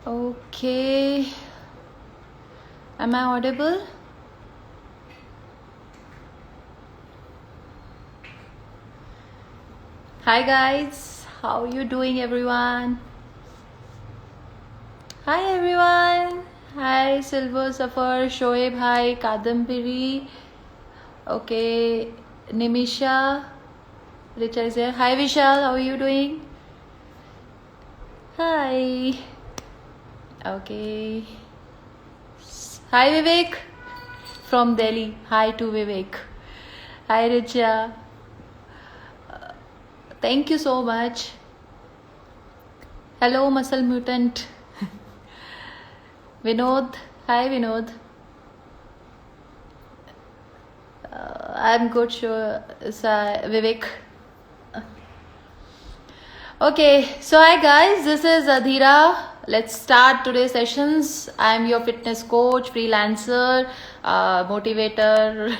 Okay. Am I audible? Hi guys, how you doing everyone? Hi everyone. Hi Silver Safar, Shoaib, hi Kadambiri. Okay, Nimisha, Richa is here. Hi Vishal, how are you doing? Hi. Okay. Hi Vivek from Delhi. Hi to Vivek. Hi Richa. Thank you so much. Hello Muscle Mutant. Vinod. Hi Vinod. I'm good, sure. Vivek. Okay, so hi guys, this is Adhira. Let's start today's sessions. I'm your fitness coach, freelancer, motivator.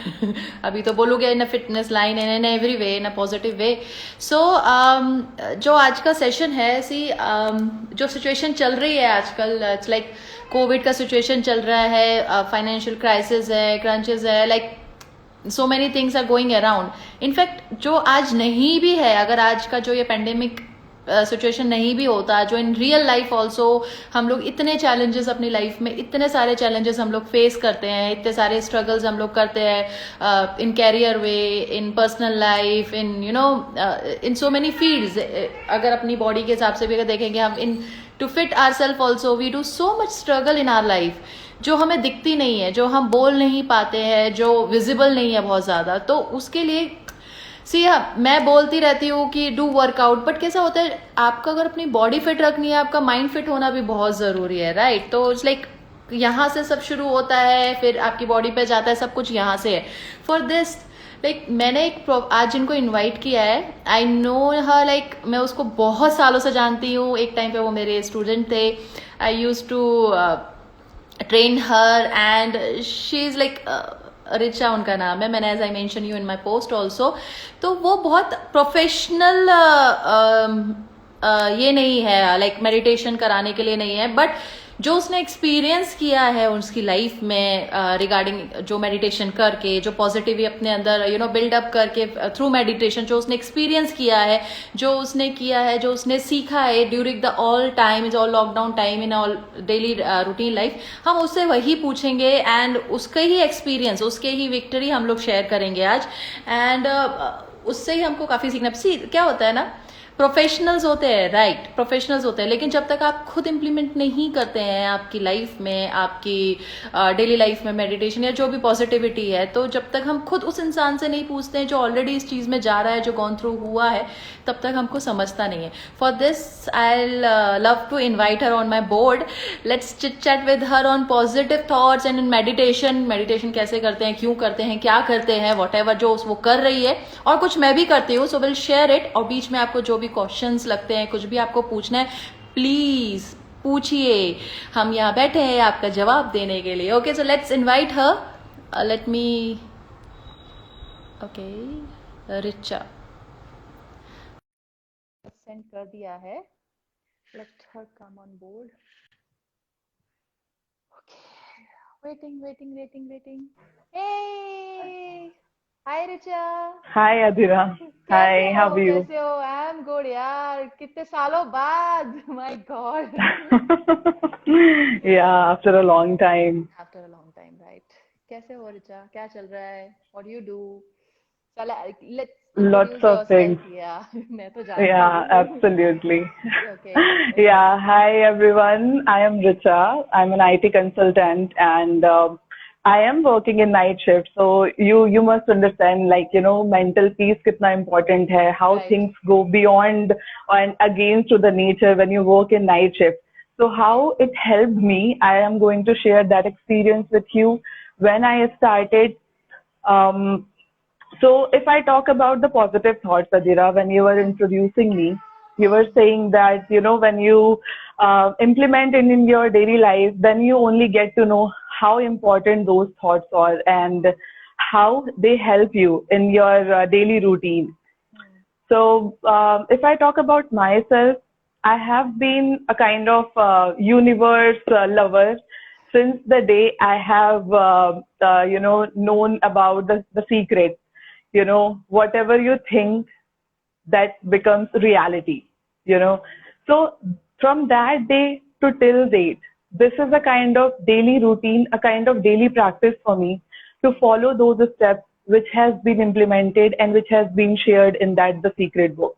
अभी तो बोलूँगे in a fitness line and in every way, in a positive way. So जो आज का session है, जो situation चल रही है आजकल, it's like कोविड का सिचुएशन चल रहा है, फाइनेंशियल क्राइसिस है, क्रंचेस है, like so many things are going around. In fact जो आज नहीं भी है, अगर आज का जो ये पेंडेमिक सिचुएशन नहीं भी होता, जो इन रियल लाइफ ऑल्सो हम लोग इतने चैलेंजेस अपनी लाइफ में, इतने सारे चैलेंजेस हम लोग फेस करते हैं, इतने सारे स्ट्रगल्स हम लोग करते हैं in career way, in personal life, in you know in so many fields. अगर अपनी बॉडी के हिसाब से भी अगर देखेंगे हम, in to fit our self also we do so much struggle in our life, जो हमें दिखती नहीं है, जो हम बोल नहीं पाते हैं, जो विजिबल नहीं है बहुत ज़्यादा. तो उसके लिए मैं बोलती रहती हूँ कि डू वर्कआउट, बट कैसा होता है, आपका अगर अपनी बॉडी फिट रखनी है, आपका माइंड फिट होना भी बहुत ज़रूरी है, राइट? तो इट्स लाइक यहाँ से सब शुरू होता है, फिर आपकी बॉडी पे जाता है, सब कुछ यहाँ से है. फॉर दिस लाइक मैंने एक आज जिनको इनवाइट किया है, आई नो हर, लाइक मैं उसको बहुत सालों से जानती हूँ. एक टाइम पे वो मेरे स्टूडेंट थे. I used to train her and she is like Richa उनका नाम है. मैंने as I mention you in my post also. तो वो बहुत प्रोफेशनल ये नहीं है, लाइक मेडिटेशन कराने के लिए नहीं है, बट जो उसने एक्सपीरियंस किया है उसकी लाइफ में रिगार्डिंग जो मेडिटेशन करके, जो पॉजिटिव अपने अंदर बिल्डअप करके थ्रू मेडिटेशन, जो उसने एक्सपीरियंस किया है, जो उसने किया है, जो उसने सीखा है during the all time, is all lockdown time, in all daily routine life, हम उससे वही पूछेंगे एंड उसके ही एक्सपीरियंस, उसके ही विक्ट्री हम लोग शेयर करेंगे आज. एंड उससे ही हमको काफ़ी सीखना. क्या होता है ना, प्रोफेशनल्स होते हैं, राइट, प्रोफेशनल्स होते हैं, लेकिन जब तक आप खुद इंप्लीमेंट नहीं करते हैं आपकी लाइफ में, आपकी डेली लाइफ में मेडिटेशन या जो भी पॉजिटिविटी है, तो जब तक हम खुद उस इंसान से नहीं पूछते हैं जो ऑलरेडी इस चीज़ में जा रहा है, जो गॉन थ्रू हुआ है, तब तक हमको समझता नहीं है. For this I love to invite her on my board. Let's chit chat with her on positive thoughts and in meditation कैसे करते हैं, क्यों करते हैं, क्या करते हैं, वॉट एवर जो वो कर रही है, और कुछ मैं भी करती हूँ. So will share it. और बीच में आपको जो भी क्वेश्चंस लगते हैं, कुछ भी आपको पूछना है, प्लीज पूछिए. हम यहाँ बैठे हैं आपका जवाब देने के लिए. Okay, so let's invite her. Let me. Okay, Richa send कर दिया है. Let her come on board. Waiting. Hey, hi Richa. Hi Adhira. कैसे Hi, how हो? are you? कैसे हो? आई एम गुड यार, कितने सालों बाद. My god. Yeah, after a long time. After a long time, right. कैसे हो रिचा? क्या चल रहा है? What do you do? चल, let's Lots introduce of things. Yourself. या मैं तो जानती Yeah, हूँ. absolutely. Okay. Okay. Yeah, hi everyone. I am Richa. I'm an IT consultant and I am working in night shift. So you must understand, like, mental peace kitna important hai, how right. things go beyond and against to the nature when you work in night shift. So how it helped me, I am going to share that experience with you when I started. Um, so if I talk about the positive thoughts, Adira, when you were introducing me, you were saying that, when you implement in your daily life, then you only get to know how important those thoughts are and how they help you in your daily routine. So if I talk about myself, I have been a kind of universe lover since the day I have, known about the secret. Whatever you think, that becomes reality, you know. So from that day to till date, this is a kind of daily routine, a kind of daily practice for me to follow those steps which has been implemented and which has been shared in that The Secret book.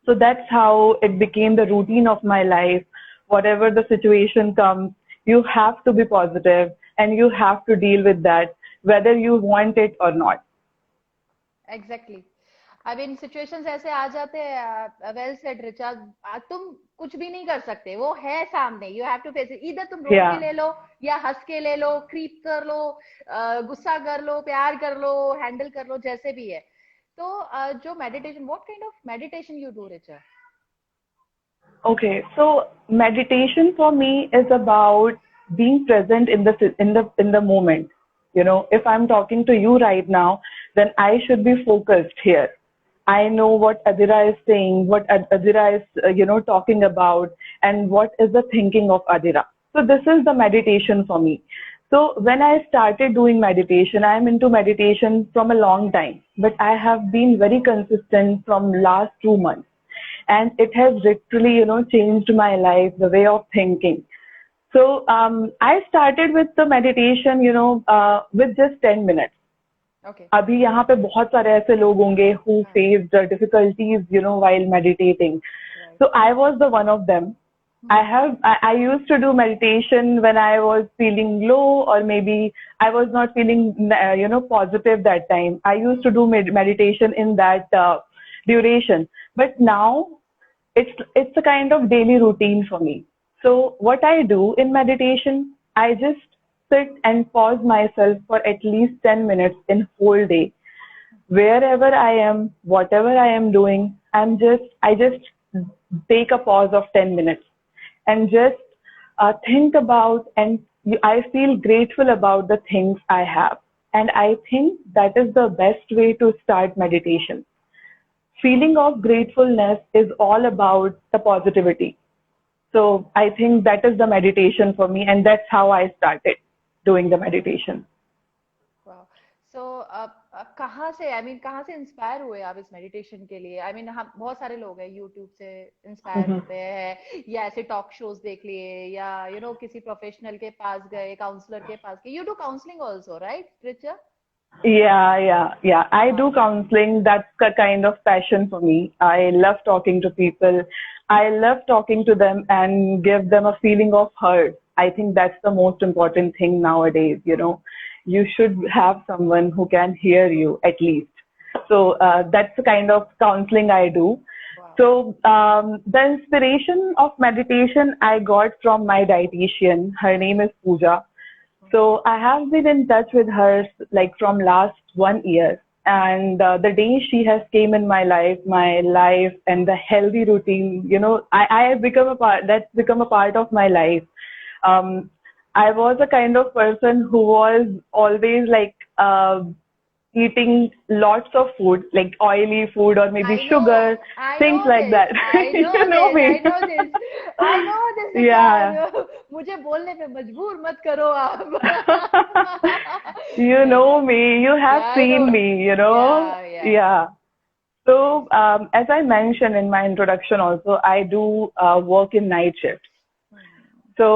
So that's how it became the routine of my life. Whatever the situation comes, you have to be positive and you have to deal with that, whether you want it or not. Exactly I mean situations ऐसे आ जाते हैं, well said Richa, तुम कुछ भी नहीं कर सकते, वो है सामने, you have to face it. इधर तुम रोक के Yeah. ले लो या हंस के ले लो, क्रीप कर लो, गुस्सा कर लो, प्यार कर लो, हैंडल कर लो, जैसे भी है। तो जो meditation, what kind of meditation you do Richa? Okay, so meditation for me is about being present in the moment. If I'm talking to you right now, then I should be focused here. I know what Adira is saying, what Adira is talking about, and what is the thinking of Adira. So this is the meditation for me. So when I started doing meditation, I am into meditation from a long time, but I have been very consistent from last 2 months, and it has literally changed my life, the way of thinking. So I started with the meditation with just 10 minutes. Okay. अभी यहाँ पे बहुत सारे ऐसे लोग होंगे who faced difficulties while meditating. Right. So I was the one of them. I used to do meditation when I was feeling low, or maybe I was not feeling positive that time. I used to do meditation in that duration. But now it's a kind of daily routine for me. So what I do in meditation, I just sit and pause myself for at least 10 minutes in whole day. Wherever I am, whatever I am doing, I just take a pause of 10 minutes and just think about, and I feel grateful about the things I have. And I think that is the best way to start meditation. Feeling of gratefulness is all about the positivity. So I think that is the meditation for me, and that's how I started doing the meditation. Wow. So कहाँ से, I mean कहाँ से inspire हुए आप इस meditation के लिए? I mean हम बहुत सारे लोग हैं यूट्यूब से इंस्पायर होते हैं, या ऐसे टॉक शोज देख लिए, या किसी प्रोफेशनल के पास गए, काउंसलर के पास गए। You do counselling also, right Richa? Yeah. I do counseling. That's the kind of passion for me. I love talking to people. I love talking to them and give them a feeling of heard. I think that's the most important thing nowadays. You should have someone who can hear you at least. So that's the kind of counseling I do. Wow. So the inspiration of meditation I got from my dietitian. Her name is Pooja. So I have been in touch with her like from last 1 year, and the day she has came in my life and the healthy routine, I have become a part, that's become a part of my life. I was a kind of person who was always like eating lots of food, like oily food or maybe sugar, things like that. I know me. I know this. Yeah. मुझे बोलने पे मजबूर मत करो आप। You know me, you have Yeah, I seen know. me, Yeah. Yeah. So, as I mentioned in my introduction also, I do work in night shifts. So,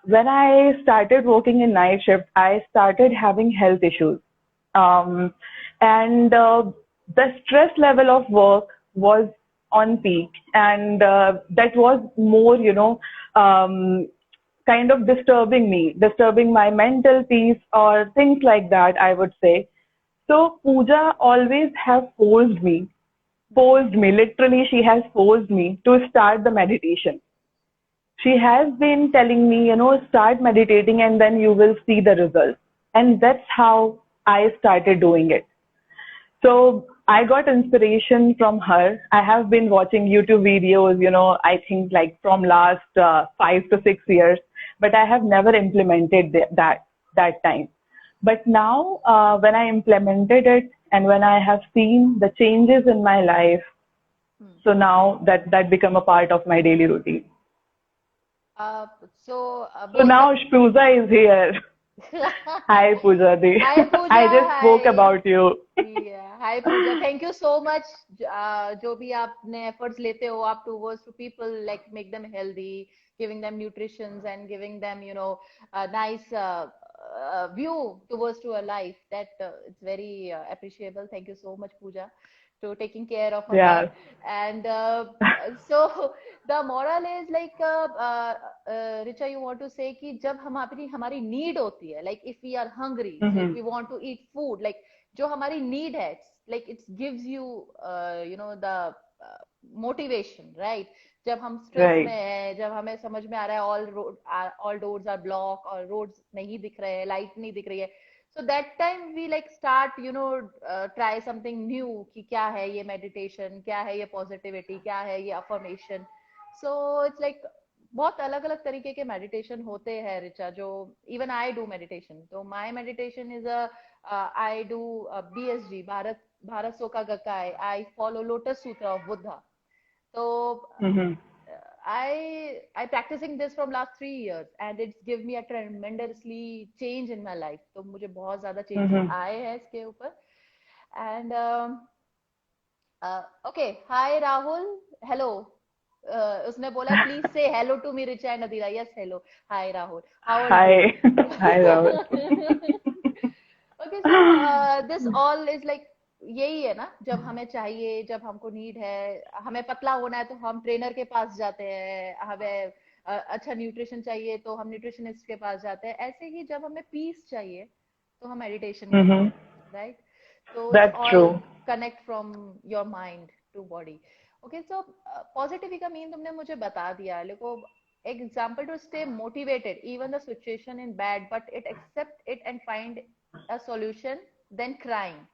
when I started working in night shift, I started having health issues. And the stress level of work was on peak, and that was more, kind of disturbing my mental peace or things like that, I would say. So Pooja always have forced me, literally she has forced me to start the meditation. She has been telling me, start meditating and then you will see the results. And that's how I started doing it. So I got inspiration from her. I have been watching YouTube videos, I think like from last 5 to 6 years, but I have never implemented that time. But now when I implemented it and when I have seen the changes in my life, So now that become a part of my daily routine. So बोल now सकते Pooja is here. Hi Pooja Di. Hi Pooja I just spoke hi about you. Hi Pooja thank you so much जो भी आपने efforts लेते हो आप towards to people like make them healthy giving them nutritions and giving them you know nice view towards to a life that it's very appreciable. Thank you so much, Pooja, to taking care of Yeah. Amar. And so the moral is like Richa, you want to say कि जब हमारी हमारी need होती है, like if we are hungry, so if Mm-hmm. we want to eat food, like जो हमारी need है, like it gives you you know the motivation, right? जब हम स्ट्रेस में Right. हैं, जब हमें समझ में आ रहा है ऑल डोर्स आर ब्लॉक और रोड्स नहीं दिख रहे हैं, लाइट नहीं दिख रही है, so that time we like start you know try something new कि क्या है ये meditation, क्या है ये positivity, क्या है ये affirmation. So it's like बहुत अलग अलग तरीके के मेडिटेशन होते हैं रिचा, जो इवन आई डू मेडिटेशन. तो my meditation is I do BSG, Bharat Soka Gakkai. I follow Lotus Sutra of Buddha. So Mm-hmm. I practicing this from last 3 years and it's give me a tremendously change in my life. तो मुझे बहुत ज्यादा changes Mm-hmm. आए हैं इसके ऊपर. And okay, hi Rahul, hello. उसने बोला please say hello to me Richa and Adira. Yes hello, hi Rahul, how are you? Hi. Hi Rahul. Okay, so this all is like यही है ना, जब हमें चाहिए, जब हमको नीड है, हमें पतला होना है तो हम ट्रेनर के पास जाते हैं, हमें अच्छा न्यूट्रिशन चाहिए तो हम न्यूट्रिशनिस्ट के पास जाते हैं. ऐसे ही जब हमें पीस चाहिए तो हम मेडिटेशन करते Mm-hmm. हैं, right? So it's That's all true. connect from your mind to body. Okay, so positivity का मीन तुमने मुझे बता दिया. देखो, example to stay motivated even the situation in bad, but it accept it and find a solution, then crying.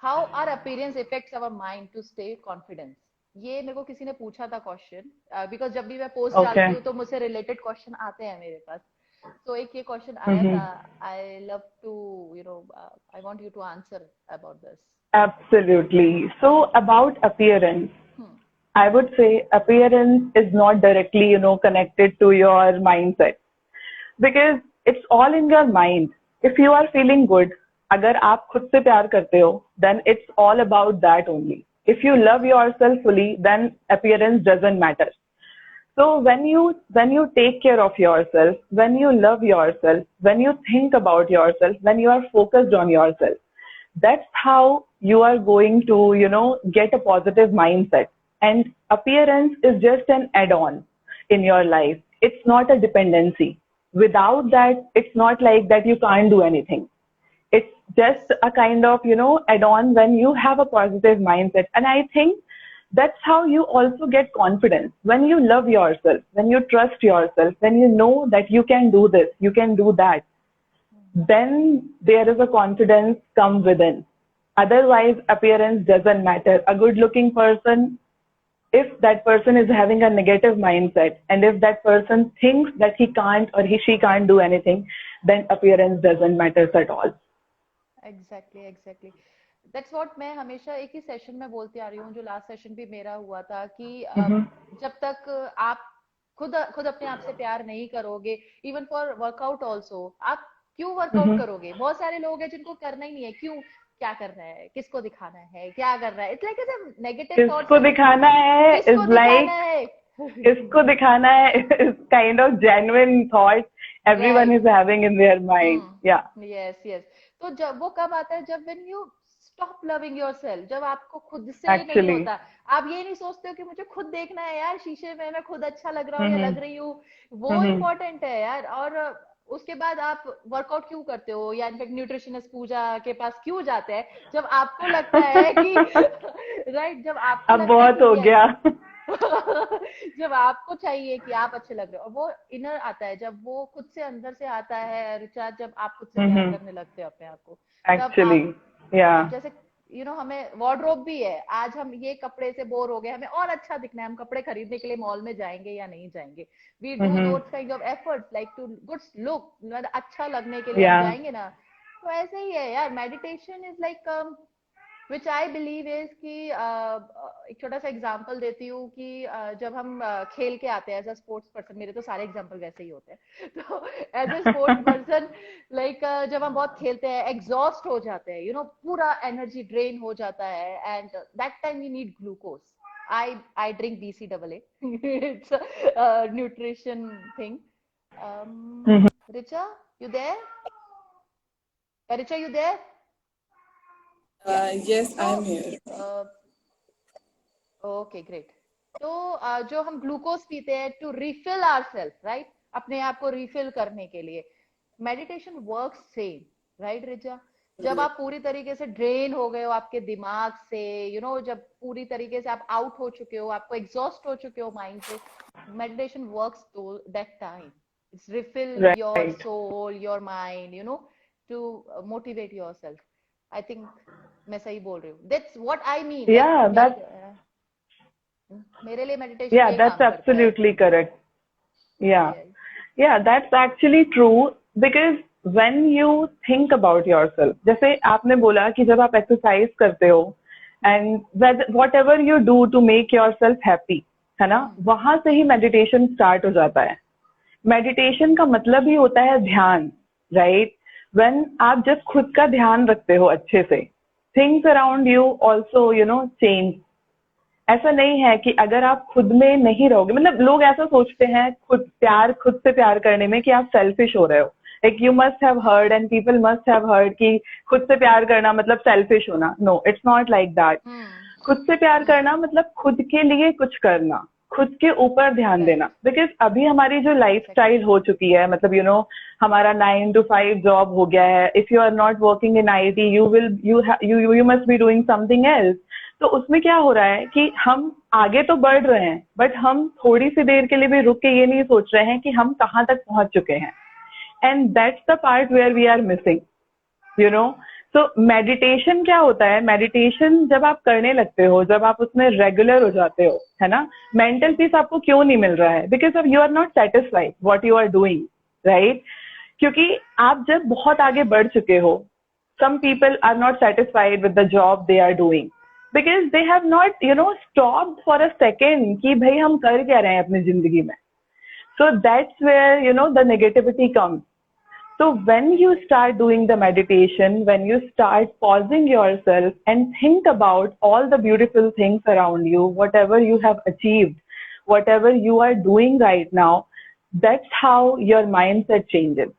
How our appearance affects our mind to stay confidence. ये मेरे को किसी ने पूछा था क्वेश्चन, बिकॉज जब भी मैं पोस्ट डालती Okay. हूँ तो मुझसे रिलेटेड क्वेश्चन आते हैं मेरे पास. तो एक ये क्वेश्चन आया था. Mm-hmm. I love to you know I want you to answer about this. Absolutely. So about appearance, I would say appearance is not directly, connected to your mindset because it's all in your mind. If you are feeling good, अगर आप खुद से प्यार करते हो, then it's all about that only. If you love yourself fully, then appearance doesn't matter. So when you take care of yourself, when you love yourself, when you think about yourself, when you are focused on yourself, that's how you are going to, get a positive mindset. And appearance is just an add-on in your life. It's not a dependency. Without that, it's not like that you can't do anything. It's just a kind of, add-on when you have a positive mindset. And I think that's how you also get confidence. When you love yourself, when you trust yourself, when you know that you can do this, you can do that, then there is a confidence come within. Otherwise, appearance doesn't matter. A good looking person, if that person is having a negative mindset and if that person thinks that he can't or she can't do anything, then appearance doesn't matter at all. Exactly. That's what मैं हमेशा एक ही session में बोलती आ रही हूँ, जो last session भी मेरा हुआ था, कि Mm-hmm. जब तक आप खुद खुद अपने आप से प्यार नहीं करोगे, इवन फॉर वर्कआउट ऑल्सो, आप क्यों वर्कआउट Mm-hmm. करोगे? बहुत सारे लोग हैं जिनको करना ही नहीं है. क्यों? क्या करना है, किसको दिखाना है, क्या कर रहा है? इट्स लाइक नेगेटिव थॉट्स किसको है. दिखाना है किसको is दिखाना like है? किसको दिखाना है is kind of genuine thought everyone right. is having in their mind. Yeah, yes yes. तो जब वो कब आता है, जब when you stop loving yourself, जब आपको खुद से नहीं actually. होता. आप ये नहीं सोचते हो कि मुझे खुद देखना है यार शीशे में, मैं खुद अच्छा लग रहा हूँ या Mm-hmm. लग रही हूँ. वो Mm-hmm. इम्पोर्टेंट है यार. और उसके बाद आप वर्कआउट क्यों करते हो, या इनफेक्ट न्यूट्रिशनिस्ट पूजा के पास क्यों जाते हैं, जब आपको लगता है कि राइट, जब आपको अब लगता है बहुत हो कि गया. जब आपको चाहिए कि आप अच्छे लग रहे हो, और वो इनर आता है, जब वो खुद से अंदर से आता है रिचार्ज, जब आप खुद से प्यार Mm-hmm. करने लगते हो अपने आप को, तब Actually, आप yeah. जैसे हमें वार्डरोब भी है. आज हम ये कपड़े से बोर हो गए, हमें और अच्छा दिखना है, हम कपड़े खरीदने के लिए मॉल में जाएंगे या नहीं जाएंगे? We do Mm-hmm. Those kind of efforts like to good look, अच्छा लगने के लिए हम Yeah. जाएंगे ना. तो ऐसे ही है यार, meditation is like which I believe is कि एक छोटा सा एग्जांपल देती हूँ कि जब हम खेल के आते हैं एज अ स्पोर्ट्स पर्सन, मेरे तो सारे एग्जांपल वैसे ही होते हैं तो as a sports person like जब हम बहुत खेलते हैं एग्जॉस्ट हो जाते हैं, पूरा एनर्जी ड्रेन हो जाता है, and that time we need glucose. I drink BCAA. It's a nutrition thing. Mhm. Richa, you there? Richa, you there? Yeah. Yes, I So, am here. Okay great. तो जो हम ग्लूकोज पीते हैं to refill our self, right, अपने आप को refill करने के लिए, meditation work same, right Richa? जब आप पूरी तरीके से ड्रेन हो गए हो आपके दिमाग से, जब पूरी तरीके से आप आउट हो चुके हो, आपको एग्जॉस्ट हो चुके हो माइंड से, meditation works to that time. It's refill your Right. Soul, your mind, to motivate your self. I think मैं सही बोल रही हूँ. That's what I mean, Yeah, like that's मेरे लिए मेडिटेशन ये that's काम करता है. absolutely correct. Yeah. Yes. Yeah, that's actually true because when you think about yourself, जैसे आपने बोला कि जब आप एक्सरसाइज करते हो and whatever you do to make yourself happy, है ना, वहां से ही मेडिटेशन स्टार्ट हो जाता है. मेडिटेशन का मतलब ही होता है ध्यान, राइट? व्हेन आप जब खुद का ध्यान रखते हो अच्छे से, things around you also change. ऐसा नहीं है कि अगर आप खुद में नहीं रहोगे, मतलब लोग ऐसा सोचते हैं खुद से प्यार करने में कि आप सेल्फिश हो रहे हो. Like you must have heard and people must have heard कि खुद से प्यार करना मतलब सेल्फिश होना. No, it's not like that. खुद से प्यार करना मतलब खुद के लिए कुछ करना, खुद के ऊपर ध्यान देना. बिकॉज अभी हमारी जो लाइफस्टाइल हो चुकी है, मतलब हमारा 9 to 5 जॉब हो गया है. If you are not working in IT, you must be doing something else. तो उसमें क्या हो रहा है कि हम आगे तो बढ़ रहे हैं, बट हम थोड़ी सी देर के लिए भी रुक के ये नहीं सोच रहे हैं कि हम कहाँ तक पहुंच चुके हैं. And that's the part where we are missing, you know. तो मेडिटेशन क्या होता है? मेडिटेशन जब आप करने लगते हो, जब आप उसमें रेगुलर हो जाते हो, है ना, मेंटल पीस आपको क्यों नहीं मिल रहा है? Because of you are not satisfied what you are doing, right? क्योंकि आप जब बहुत आगे बढ़ चुके हो, some people are not satisfied with the job they are doing because they have not stopped for a second कि भाई हम कर क्या रहे हैं अपनी जिंदगी में. So that's where the negativity comes. So when you start doing the meditation, when you start pausing yourself and think about all the beautiful things around you, whatever you have achieved, whatever you are doing right now, that's how your mindset changes.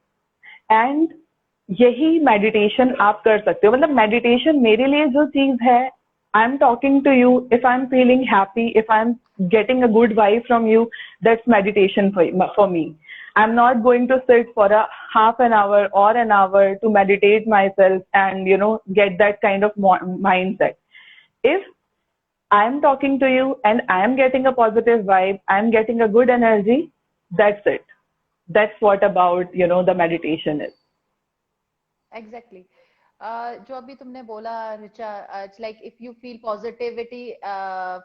And यही meditation आप कर सकते हो. मतलब meditation मेरे लिए जो चीज है, I am talking to you, if I am feeling happy, if I am getting a good vibe from you, that's meditation for me. I am not going to sit for a half an hour or an hour to meditate myself and get that kind of mindset. If I am talking to you and I am getting a positive vibe, I am getting a good energy, that's it. That's what about the meditation is. Exactly. जो अभी तुमने बोला Richa, it's like if you feel positivity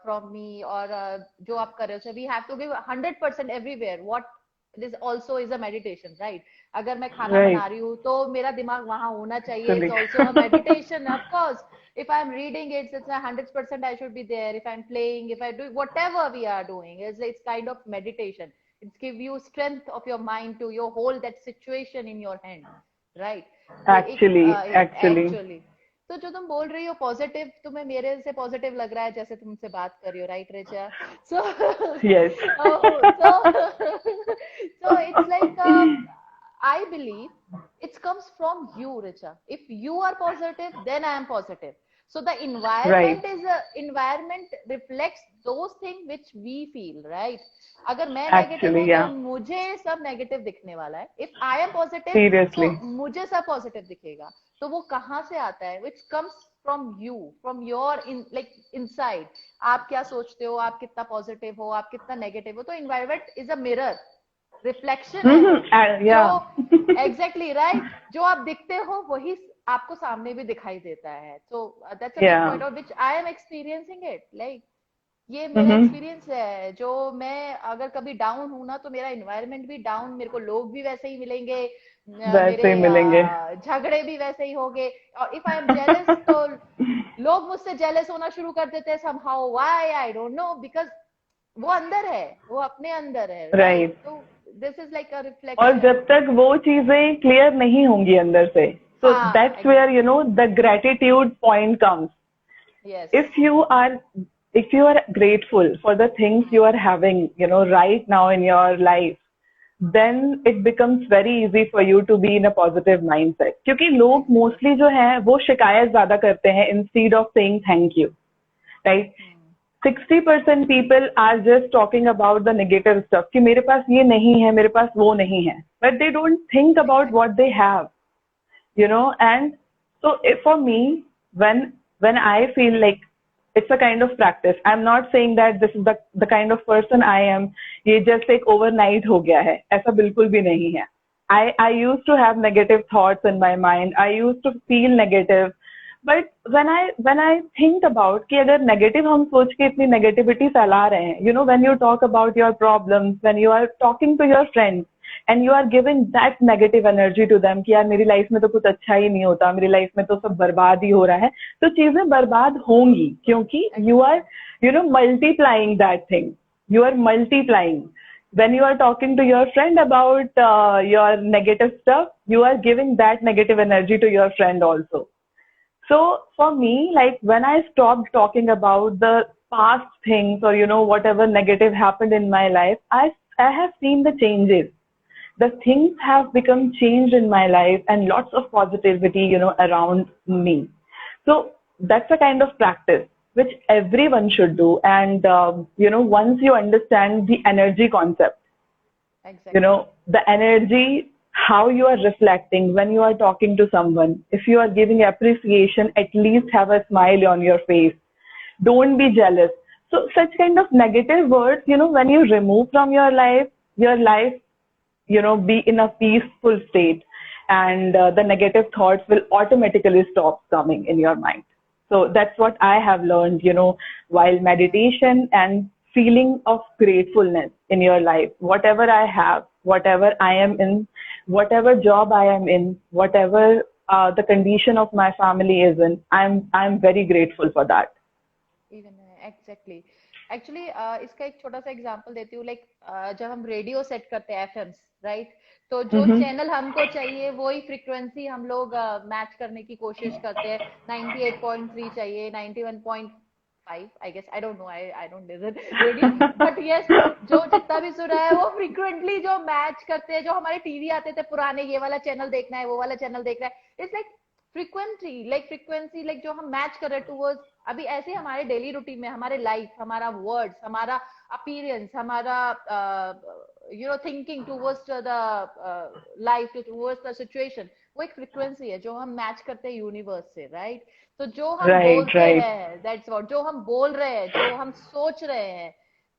from me, और जो आप कर रहे हो, we have to give 100% everywhere. What this also is a meditation, right? अगर मैं खाना बना रही हूँ तो मेरा दिमाग वहां होना चाहिए. It's also a meditation, of course. If I'm reading it, it's 100% I should be there. If I'm playing, if I do whatever we are doing, it's kind of meditation. It's give you strength of your mind to your hold that situation in your hand, right? Actually. तो जो तुम बोल रही हो positive, तुम्हें मेरे से positive लग रहा है जैसे तुमसे बात कर रही हो, right Richa? So Yes. so it's like I believe it comes from you, Richa. If you are positive, then I am positive. So the environment Right. environment reflects those things which we feel, right? अगर मैं negative Actually, हूँ yeah. तो मुझे सब negative दिखने वाला है. If I M positive Seriously. तो मुझे सब पॉजिटिव दिखेगा. तो वो कहाँ से आता है? Which comes from you, from your inside. आप क्या सोचते हो, आप कितना पॉजिटिव हो, आप कितना नेगेटिव हो. तो environment is a mirror, reflection है वो. Yeah. जो एग्जैक्टली राइट, जो आप दिखते हो वही आपको सामने भी दिखाई देता है. So that's a big point of which I am experiencing it. Like ये मेरा एक्सपीरियंस है. जो मैं अगर कभी डाउन हूं ना, तो मेरा एनवायरनमेंट भी डाउन, मेरे को लोग भी वैसे ही मिलेंगे, वैसे ही मिलेंगे. झगड़े भी वैसे ही होंगे. और इफ आई एम जेलस तो लोग मुझसे जेलस होना शुरू कर देते हैं somehow, why I don't know, because वो अंदर है, वो अपने अंदर है, right? राइट। तो this is like a और reflection. जब तक वो चीजें क्लियर नहीं होंगी अंदर से, so हाँ, that's where exactly. the gratitude point comes. Yes. if you are if you are grateful for the things you are having right now in your life, then it becomes very easy for you to be in a positive mindset. क्योंकि लोग Exactly. Mostly जो है वो शिकायत ज्यादा करते हैं instead of saying thank you, right? 60% people are just talking about the negative stuff कि मेरे पास ये नहीं है, मेरे पास वो नहीं है, but they don't think about Exactly. what they have, and so for me, when I feel like it's a kind of practice. I'm not saying that this is the kind of person I am, ये just एक overnight हो गया है, ऐसा बिल्कुल भी नहीं है. I used to have negative thoughts in my mind. I used to feel negative. But when I think about कि अगर negative हम सोच के इतनी negativity फैला रहे हैं, when you talk about your problems, when you are talking to your friends, and you are giving that negative energy to them कि यार मेरी लाइफ में तो कुछ अच्छा ही नहीं होता, मेरी लाइफ में तो सब बर्बाद ही हो रहा है, तो चीजें बर्बाद होंगी क्योंकि you are multiplying that thing. You are multiplying. When you are talking to your friend about your negative stuff, you are giving that negative energy to your friend also. So for me, like when I stopped talking about the past things or whatever negative happened in my life, I have seen the changes. The things have become changed in my life and lots of positivity around me. So that's a kind of practice which everyone should do. And once you understand the energy concept, Exactly. the energy, how you are reflecting when you are talking to someone, if you are giving appreciation, at least have a smile on your face. Don't be jealous. So such kind of negative words, when you remove from your life be in a peaceful state, and the negative thoughts will automatically stop coming in your mind. So that's what I have learned, while meditation and feeling of gratefulness in your life, whatever I have, whatever I am in, whatever job I am in, whatever the condition of my family is in, I'm very grateful for that. Even exactly. Actually इसका एक छोटा सा example देती हूँ. Like जब हम radio set करते हैं एफएम्स, राइट, तो जो Mm-hmm. चैनल हमको चाहिए वही फ्रीक्वेंसी हम लोग मैच करने की कोशिश करते हैं. 98.3 चाहिए, 91.5, I guess, I don't know, I don't listen radio, but yes, जो जितना भी सुन रहा है वो फ्रीक्वेंटली जो मैच करते हैं. जो हमारे टीवी आते थे पुराने, ये वाला चैनल देखना है, वो वाला चैनल देखना है, इट्स लाइक फ्रीक्वेंसी लाइक जो हम मैच कर रहे हैं टूवर्ड्स. अभी ऐसे हमारे डेली रूटीन में हमारे लाइफ, हमारा वर्ड्स, हमारा अपीयरेंस, हमारा thinking towards the life, towards the situation, वो एक फ्रीक्वेंसी है जो हम मैच करते हैं यूनिवर्स से, राइट? तो जो हम Right, बोलते right. हैं, दैट्स व्हाट, जो हम बोल रहे हैं, जो हम सोच रहे हैं,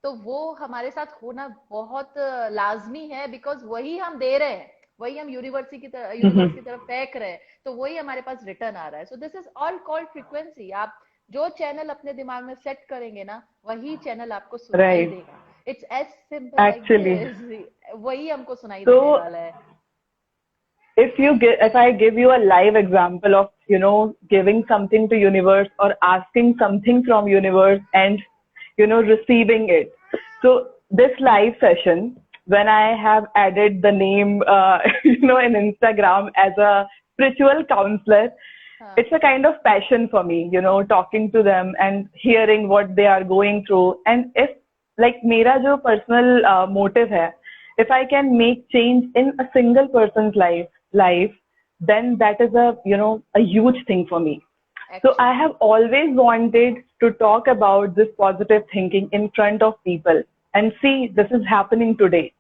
तो वो हमारे साथ होना बहुत लाजमी है, बिकॉज वही हम दे रहे हैं, वही हम यूनिवर्स की तरफ फेंक रहे हैं, तो वही हमारे पास रिटर्न आ रहा है. So this is all called frequency. आप जो चैनल अपने दिमाग में सेट करेंगे ना, वही चैनल आपको सुनाई Right. देगा. It's as simple like Actually. This. वही हमको सुनाई So देने वाला है. if I give you a live example of giving something to universe or asking something from universe and receiving it. So this live session, when I have added the name in Instagram as a spiritual counselor, हाँ. it's a kind of passion for me, talking to them and hearing what they are going through. And if like मेरा जो personal motive है, if I can make change in a single person's life, then that is a huge thing for me. So I have always wanted to talk about this positive thinking in front of people, and see, this is happening today.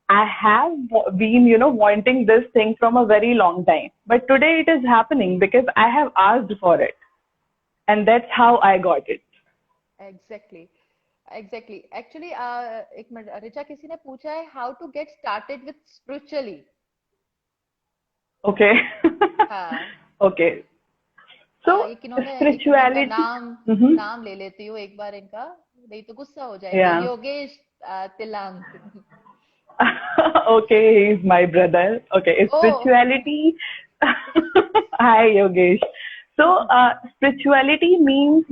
I have been, wanting this thing from a very long time, but today it is happening because I have asked for it, and that's how I got it. Exactly. Actually एक minute, Richa, किसी ने पूछा है how to get started with spiritually. Okay. हाँ. Okay. So एक इन्होंने spirituality. नाम ले लेती हूँ एक बार इनका, नहीं तो गुस्सा हो जाएंगे. Yeah. Yogesh तिलांग. Okay, he's my brother. Okay, spirituality. Hi, Yogesh. So, spirituality means,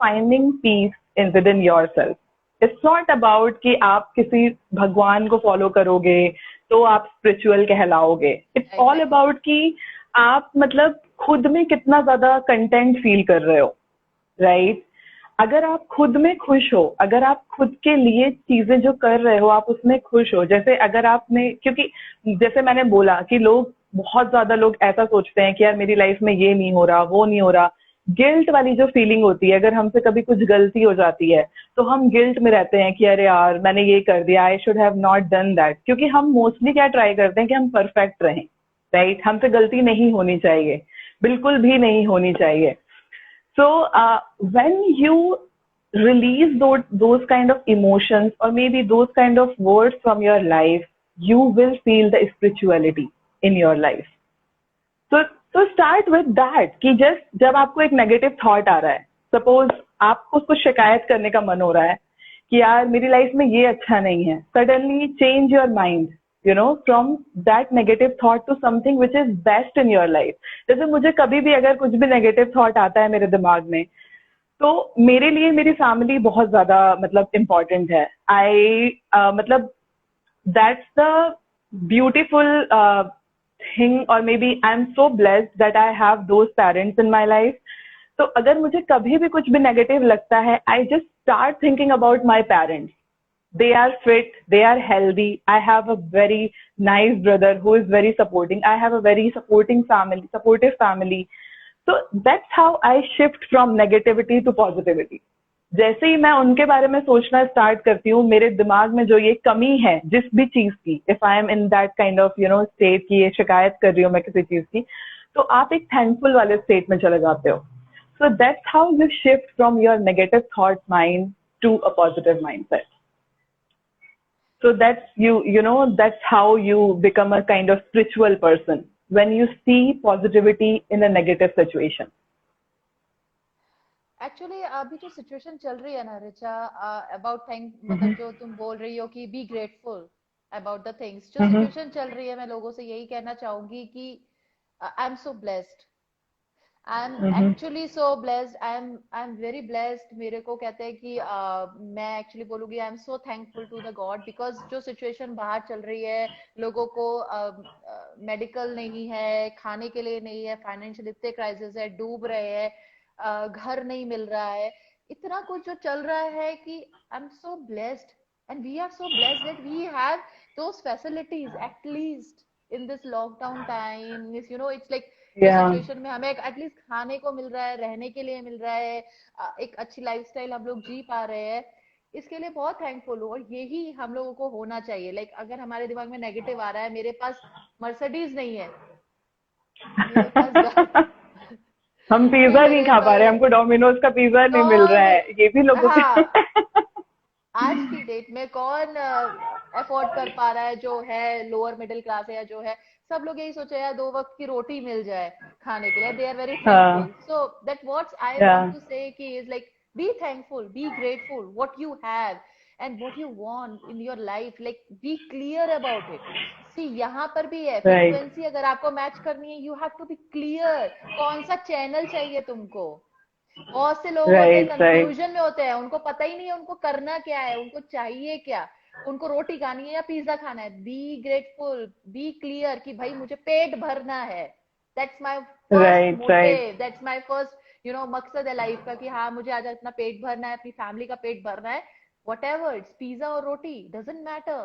finding peace within yourself. It's not about कि आप किसी भगवान को follow करोगे तो आप spiritual कहलाओगे. It's all Exactly. about कि आप मतलब खुद में कितना ज्यादा content feel कर रहे हो, right? अगर आप खुद में खुश हो, अगर आप खुद के लिए चीजें जो कर रहे हो आप उसमें खुश हो, जैसे अगर आपने, क्योंकि जैसे मैंने बोला कि बहुत ज्यादा लोग ऐसा सोचते हैं कि यार मेरी लाइफ में ये नहीं हो रहा, वो नहीं हो रहा. गिल्ट वाली जो फीलिंग होती है, अगर हमसे कभी कुछ गलती हो जाती है तो हम गिल्ट में रहते हैं कि अरे यार मैंने ये कर दिया, I should have not done that. क्योंकि हम मोस्टली क्या ट्राई करते हैं कि हम परफेक्ट रहें, राइट? हमसे गलती नहीं होनी चाहिए, बिल्कुल भी नहीं होनी चाहिए. So, when you release those kind of emotions or maybe those kind of words from your life, you will feel the spirituality in your life. So start with that कि just जब आपको एक negative thought आ रहा है, suppose आपको कुछ शिकायत करने का मन हो रहा है कि यार मेरी लाइफ में ये अच्छा नहीं है, suddenly change your mind, from that negative thought to something which is best in your life. जैसे मुझे कभी भी अगर कुछ भी negative thought आता है मेरे दिमाग में, तो मेरे लिए मेरी फैमिली बहुत ज्यादा मतलब इम्पोर्टेंट है. मतलब that's the beautiful thing, or maybe I'm so blessed that I have those parents in my life. तो अगर मुझे कभी भी कुछ भी नेगेटिव लगता है, I just start thinking about my parents. They are fit, they are healthy. I have a very nice brother who is very supporting. I have a very supportive family. So that's how I shift from negativity to positivity. जैसे ही मैं उनके बारे में सोचना start करती हूँ, मेरे दिमाग में जो ये कमी है जिस भी चीज की, if I am in that kind of state की ये शिकायत कर रही हूँ मैं किसी चीज की, तो आप एक थैंकफुल वाले स्टेट में चले जाते हो. So that's how you shift from your negative thought mind to a positive mindset. So that's how you become a kind of spiritual person, when you see positivity in a negative situation. Actually अभी जो situation चल रही है ना Richa, about thing, मतलब जो तुम बोल रही हो कि be grateful about the things, जो सिचुएशन चल रही है, मैं लोगों से यही कहना चाहूंगी कि I am so blessed. I am actually so blessed. I am very blessed. मेरे को कहते हैं कि मैं एक्चुअली बोलूंगी I am so thankful to the God, because जो सिचुएशन बाहर चल रही है, लोगों को मेडिकल नहीं है, खाने के लिए नहीं है, फाइनेंशियल इतने क्राइसिस है, डूब रहे हैं, घर नहीं मिल रहा है, इतना कुछ जो चल रहा है कि I am so blessed and we are so blessed that we have those facilities at least in this lockdown time. It's like situation में हमें एटलीस्ट खाने को मिल रहा है, रहने के लिए मिल रहा है, एक अच्छी लाइफस्टाइल हम लोग जी पा रहे हैं. इसके लिए बहुत थैंकफुल हूँ, और यही हम लोगों को होना चाहिए. लाइक अगर हमारे दिमाग में नेगेटिव आ रहा है, मेरे पास मर्सिडीज नहीं है, मेरे पास हम पिज्जा नहीं खा पा रहे, हमको डोमिनोज का पिज्जा नहीं मिल रहा है, ये भी लोगों के आज की डेट में कौन अफोर्ड कर पा रहा है, जो है लोअर मिडिल क्लास है या जो है, सब लोग यही सोचे यार 2 वक्त की रोटी मिल जाए खाने के लिए. They are very thankful. So that what's I want to say कि is like be thankful, be grateful what you have and what you want in your life. Like be clear about it. See, यहाँ पर भी है frequency, अगर आपको match करनी है, you have to be clear. कौन सा चैनल चाहिए तुमको. बहुत से लोग होते हैं कंफ्यूजन में होते हैं, उनको पता ही नहीं है उनको करना क्या है, उनको चाहिए क्या, उनको रोटी खानी है या पिज्जा खाना है. बी ग्रेटफुल, बी क्लियर कि भाई मुझे पेट भरना है. That's my first motive, that's my first मकसद है लाइफ का, कि हाँ मुझे आज अपना पेट भरना है, अपनी फैमिली का पेट भरना है. whatever it's pizza or roti doesn't matter.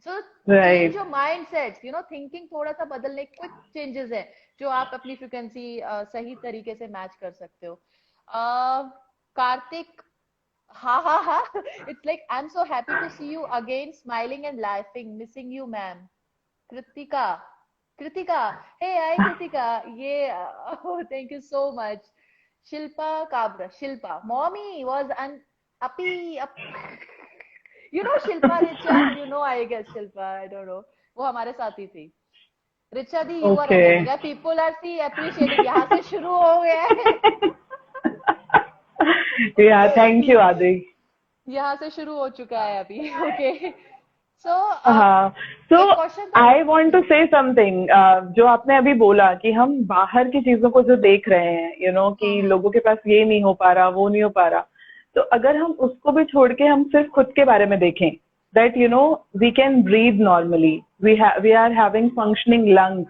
So change your mindsets, thinking थोड़ा सा बदलने, क्विक चेंजेस है जो आप अपनी फ्रीक्वेंसी सही तरीके से मैच कर सकते हो. Kartik, ha. It's like I'm so happy to see you again, smiling and laughing, missing you ma'am. Kritika, hey hi Kritika. Oh, thank you so much. Shilpa Kabra, mommy was an uppy up. Shilpa Richa, I guess Shilpa, I don't know. वो हमारे साथ ही थी. रिचा दी, you are amazing. People are appreciating. यहाँ से शुरू हो गया है. Yeah, thank you, Adi. यहाँ से शुरू हो चुका है अभी. Okay. So हाँ, so एक क्वेश्चन था। I want to say something, जो आपने अभी बोला कि हम बाहर की चीजों को जो देख रहे हैं, कि लोगों के पास ये नहीं हो पा रहा, वो नहीं हो पा रहा, तो अगर हम उसको भी छोड़ के हम सिर्फ खुद के बारे में देखें, that we can breathe normally, we are having functioning lungs,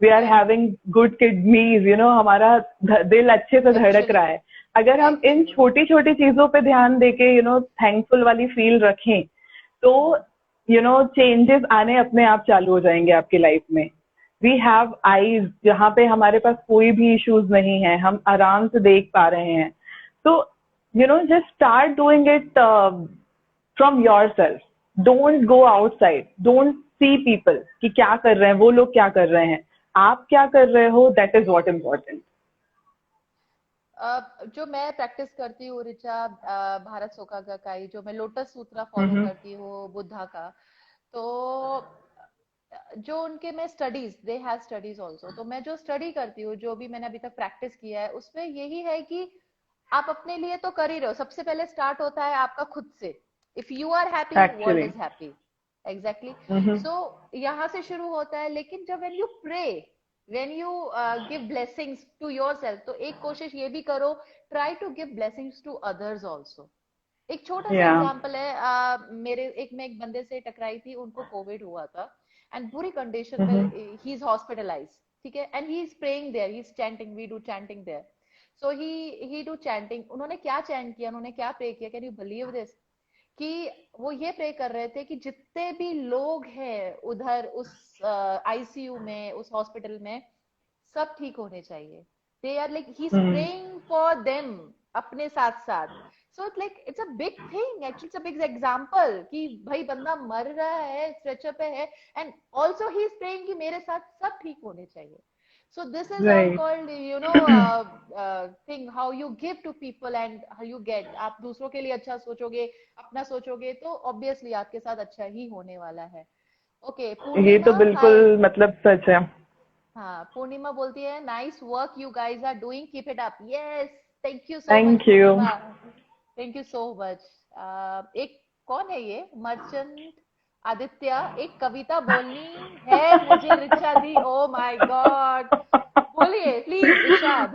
we are having good kidneys, हमारा दिल अच्छे से धड़क रहा है। अगर हम इन छोटी छोटी चीजों पे ध्यान देके थैंकफुल वाली फील रखें, तो चेंजेस आने अपने आप चालू हो जाएंगे आपकी लाइफ में। वी हैव आईज, जहाँ पे हमारे पास कोई भी इश्यूज नहीं है, हम आराम से देख पा रहे हैं। तो just start doing it from your self, don't go outside, don't see people कि क्या कर रहे हैं, वो लोग क्या कर रहे हैं, आप क्या कर रहे हो, दैट इज वॉट इम्पोर्टेंट। जो मैं प्रैक्टिस करती हूँ ऋचा, भारत सोकागकाई, जो मैं लोटस सूत्रा फॉलो करती हूँ बुद्धा का, तो जो उनके मैं studies, they have studies also, तो मैं जो स्टडी करती हूँ, जो भी मैंने अभी तक प्रैक्टिस किया है, उसमें यही है कि आप अपने लिए तो कर ही रहे हो, सबसे पहले स्टार्ट होता है आपका खुद से। If you are happy, world is happy. Exactly. So यहाँ से शुरू होता है। लेकिन जब when you pray, when you give blessings to yourself, तो एक कोशिश ये भी करो, try to give blessings to others also. एक छोटा सा एग्जांपल है, मैं एक बंदे से टकराई थी, उनको कोविड हुआ था एंड बुरी कंडीशन में, ही इज हॉस्पिटलाइज्ड, ठीक है, and he is praying there, he is chanting, we do chanting there. So he do chanting. उन्होंने क्या चैंट किया, उन्होंने क्या प्रे किया, कैन यू बिलीव दिस, कि वो ये प्रे कर रहे थे कि जितने भी लोग हैं उधर उस आईसीयू में, उस हॉस्पिटल में, सब ठीक होने चाहिए। They are like, he is praying for them अपने साथ साथ। So it's like, it's a big thing actually, it's a big example कि भाई बंदा मर रहा है, स्ट्रेचर पे है, and also he is praying कि मेरे साथ सब ठीक होने चाहिए। So this is all called, thing, how you give to people and how you get. आप दूसरों के लिए अच्छा सोचोगे, अपना सोचोगे, तो obviously आपके साथ अच्छा ही होने वाला है। Okay, पूर्णिमा, ये तो बिल्कुल मतलब सच है। हाँ, पूर्णिमा बोलती है, nice work you guys are doing, keep it up. Yes, thank you so much thank you. Purnima, thank you so much. एक कौन है ये, मर्चेंट आदित्य, एक कविता बोलनी है मुझे ऋचा दी। ओ माय गॉड, बोलिए प्लीज इरशाद।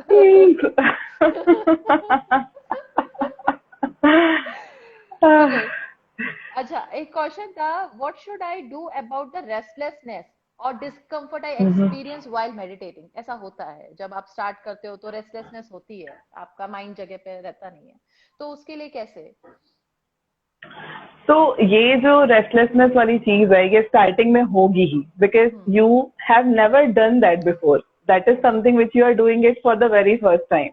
ओके, अच्छा, एक क्वेश्चन था, what should I do about the restlessness और discomfort I experience while meditating. ऐसा होता है जब आप स्टार्ट करते हो तो रेस्टलेसनेस होती है, आपका माइंड जगह पे रहता नहीं है, तो उसके लिए कैसे? तो ये जो रेस्टलेसनेस वाली चीज है, ये स्टार्टिंग में होगी ही, because you have never done that before, that is something which you are doing it for the very first time.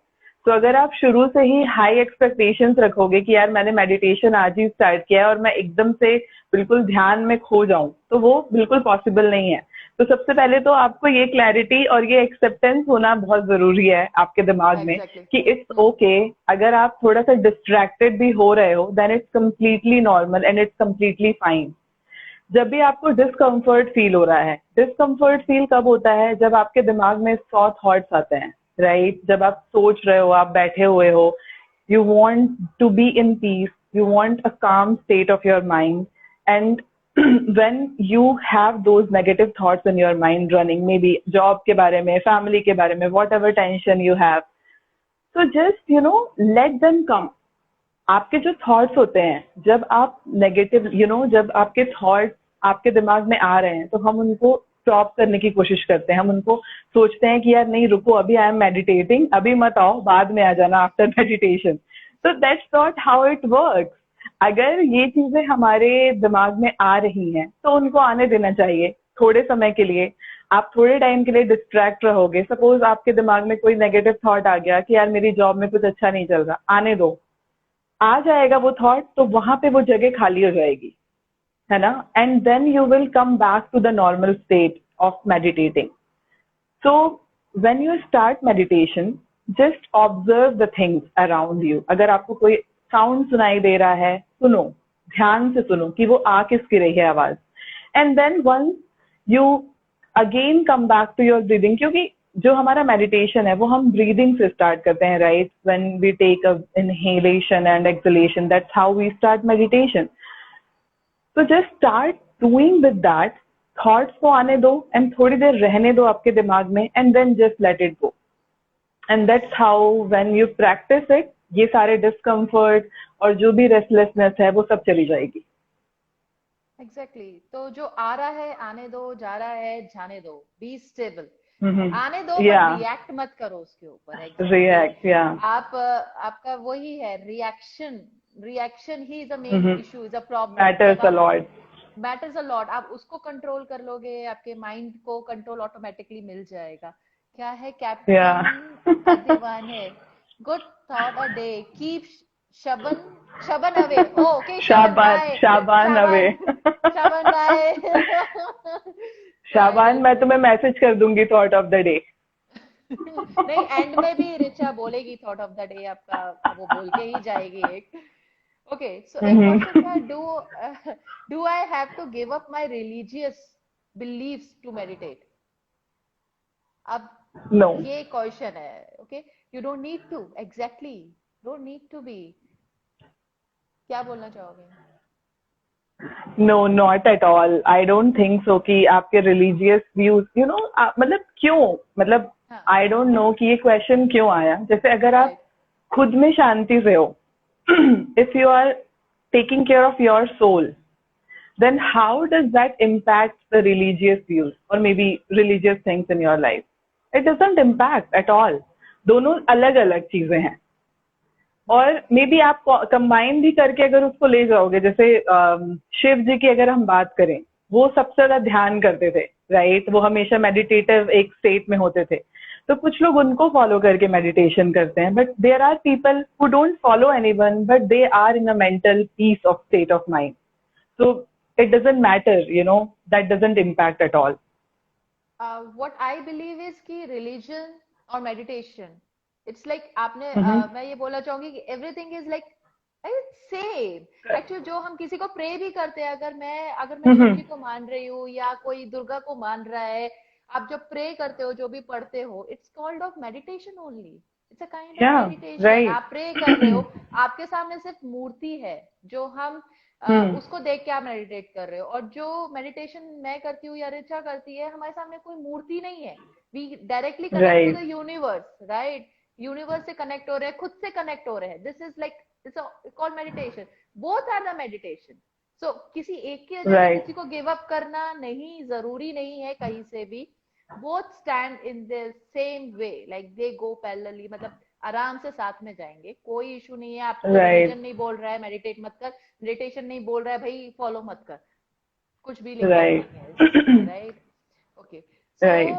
तो अगर आप शुरू से ही हाई एक्सपेक्टेशंस रखोगे कि यार मैंने मेडिटेशन आज ही स्टार्ट किया है और मैं एकदम से बिल्कुल ध्यान में खो जाऊं, तो वो बिल्कुल पॉसिबल नहीं है। तो सबसे पहले तो आपको ये क्लैरिटी और ये एक्सेप्टेंस होना बहुत जरूरी है आपके दिमाग में कि इट्स ओके, अगर आप थोड़ा सा डिस्ट्रैक्टेड भी हो रहे हो, then it's completely normal and it's completely fine. जब भी आपको डिस्कम्फर्ट फील हो रहा है, डिस्कम्फर्ट फील कब होता है, जब आपके दिमाग में 100 थॉट्स आते हैं, राइट? जब आप सोच रहे हो, आप बैठे हुए हो, you want to be in peace, you want a calm state of your mind, and when you have those negative thoughts in your mind running, maybe job के बारे में, family के बारे में, whatever tension you have, so just let them come. आपके जो thoughts होते हैं, जब आप नेगेटिव जब आपके थॉट्स आपके दिमाग में आ रहे हैं, तो हम उनको स्टॉप करने की कोशिश करते हैं। हम उनको सोचते हैं कि यार नहीं रुको, अभी आई एम मेडिटेटिंग, अभी मत आओ, बाद में आ जाना आफ्टर मेडिटेशन। तो that's not how it works. अगर ये चीजें हमारे दिमाग में आ रही हैं तो उनको आने देना चाहिए थोड़े समय के लिए। आप थोड़े टाइम के लिए डिस्ट्रैक्ट रहोगे, सपोज आपके दिमाग में कोई नेगेटिव थॉट आ गया कि यार मेरी जॉब में कुछ अच्छा नहीं चल रहा, आने दो, आ जाएगा वो थॉट, तो वहां पे वो जगह खाली हो जाएगी, है ना? And then you will come back to the normal state of meditating. So when you start meditation, just observe the things around you. अगर आपको कोई साउंड सुनाई दे रहा है, सुनो, ध्यान से सुनो कि वो आ किसकी रही है आवाज। And then once you again come back to your breathing, क्योंकि जो हमारा मेडिटेशन है वो हम ब्रीदिंग से स्टार्ट करते हैं, right? When we take a inhalation and exhalation, that's how we start meditation. So just start doing with that, thoughts को आने दो एंड थोड़ी देर रहने दो आपके दिमाग में, and then just let it go. And that's how when you practise it, ये सारे डिस्कम्फर्ट और जो भी रेस्टलेसनेस है वो सब चली जाएगी. एग्जैक्टली तो जो आ रहा है आने दो, जा रहा है जाने दो, बी स्टेबल, आने दो बट या रिएक्ट मत करो उसके ऊपर. एग्जैक्टली रिएक्ट, या आप आपका वही है reaction. Reaction he is a main issue, is a problem. जब मैटर्स अ आप लॉट. मैटर्स अ लॉट, आप उसको कंट्रोल कर लोगे, आपके माइंड को कंट्रोल ऑटोमेटिकली मिल जाएगा. क्या है या कैप्टन अदिवान है. Good thought a day keep शबन शबन अवे. ओके शबन शाबान, बाय. शाबान अवे. शबन शबन बाय. बाय शाबान, मैं गुड. तुम्हें मैसेज कर दूंगी थॉट ऑफ द डे. नहीं एंड में भी रिचा बोलेगी थॉट ऑफ द डे आपका, वो बोल के ही जाएगी एक. ओके सो एक क्वेश्चन था, do I have to give up my religious believes to meditate. अब नो, ये क्वेश्चन है. Okay you don't need to. Exactly don't need to be. क्या बोलना चाहोगे? No, not at all. I don't think so कि आपके religious views, you know, मतलब क्यों, मतलब हाँ आई डोंट नो कि ये क्वेश्चन क्यों आया. जैसे अगर आप राइट खुद में शांति से हो, if you are taking care of your soul, then how does that impact the religious views or maybe religious things in your life? It doesn't impact at all. दोनों अलग अलग चीजें हैं. और मे बी आप कंबाइन भी करके अगर उसको ले जाओगे, जैसे शिव जी की अगर हम बात करें, वो सबसे ज्यादा ध्यान करते थे, राइट? वो हमेशा मेडिटेटिव एक स्टेट में होते थे. तो कुछ लोग उनको फॉलो करके मेडिटेशन करते हैं, but there are people who don't follow anyone but they are in a mental peace of state of mind. So it doesn't matter, you know, that doesn't impact at all. What I believe is कि religion और meditation it's like आपने Mm-hmm. मैं ये बोलना चाहूंगी कि everything is like same. Actually जो हम किसी को प्रे भी करते हैं, अगर मैं शिव Mm-hmm. जी को मान रही हूँ या कोई दुर्गा को मान रहा है, आप जब प्रे करते हो जो भी पढ़ते हो, it's called off meditation only. It's a kind of Yeah, meditation. right. आप प्रे कर रहे हो, आपके सामने सिर्फ मूर्ति है जो हम Hmm. उसको देख के आप मेडिटेट कर रहे हो. और जो मेडिटेशन मैं करती हूँ या रिचा करती है, हमारे सामने कोई मूर्ति नहीं है. We directly connect to Right. The universe. Right universe से कनेक्ट हो रहे हैं, खुद से कनेक्ट हो रहे हैं. This is like it's called meditation. Both are the meditation. So किसी एक की वजह से Right. किसी को गिव अप करना नहीं जरूरी नहीं है कहीं से भी. Both stand in the same way, like they go parallelly. मतलब आराम से साथ में जाएंगे, कोई इशू नहीं है. आपको Right. रिलीजन नहीं बोल रहा है मेडिटेट मत कर, मेडिटेशन नहीं बोल रहा है भाई फॉलो मत कर, कुछ भी लिखा Right. नहीं है इसमें. Right okay so Right.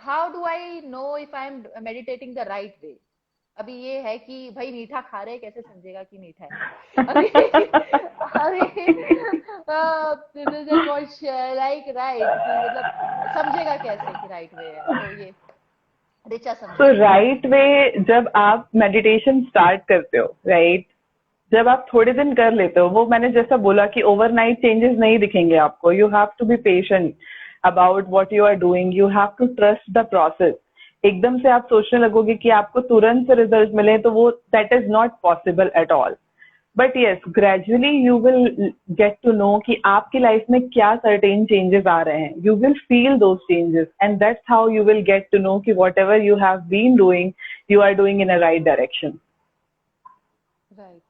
How do I know if I am meditating the right way. अभी ये है कि भाई मीठा खा रहे कैसे समझेगा कि मीठा है. अभी अभी this is a question like right कि मतलब समझेगा कैसे कि राइट वे है. तो ये रिचा So समझेगी. right way, जब आप meditation start करते हो, right? जब आप थोड़े दिन कर लेते हो, वो मैंने जैसा बोला कि ओवरनाइट चेंजेस नहीं दिखेंगे आपको. You have to be patient about what you are doing. You have to trust the process. एकदम से आप सोचने लगोगे कि आपको तुरंत से रिजल्ट मिले, तो वो that is not possible at all. But yes, gradually you will get to know कि आपकी लाइफ में क्या सर्टेन चेंजेस आ रहे हैं. You will feel those changes and that's how you will get to know कि whatever you have been doing, you are doing in a right direction. Right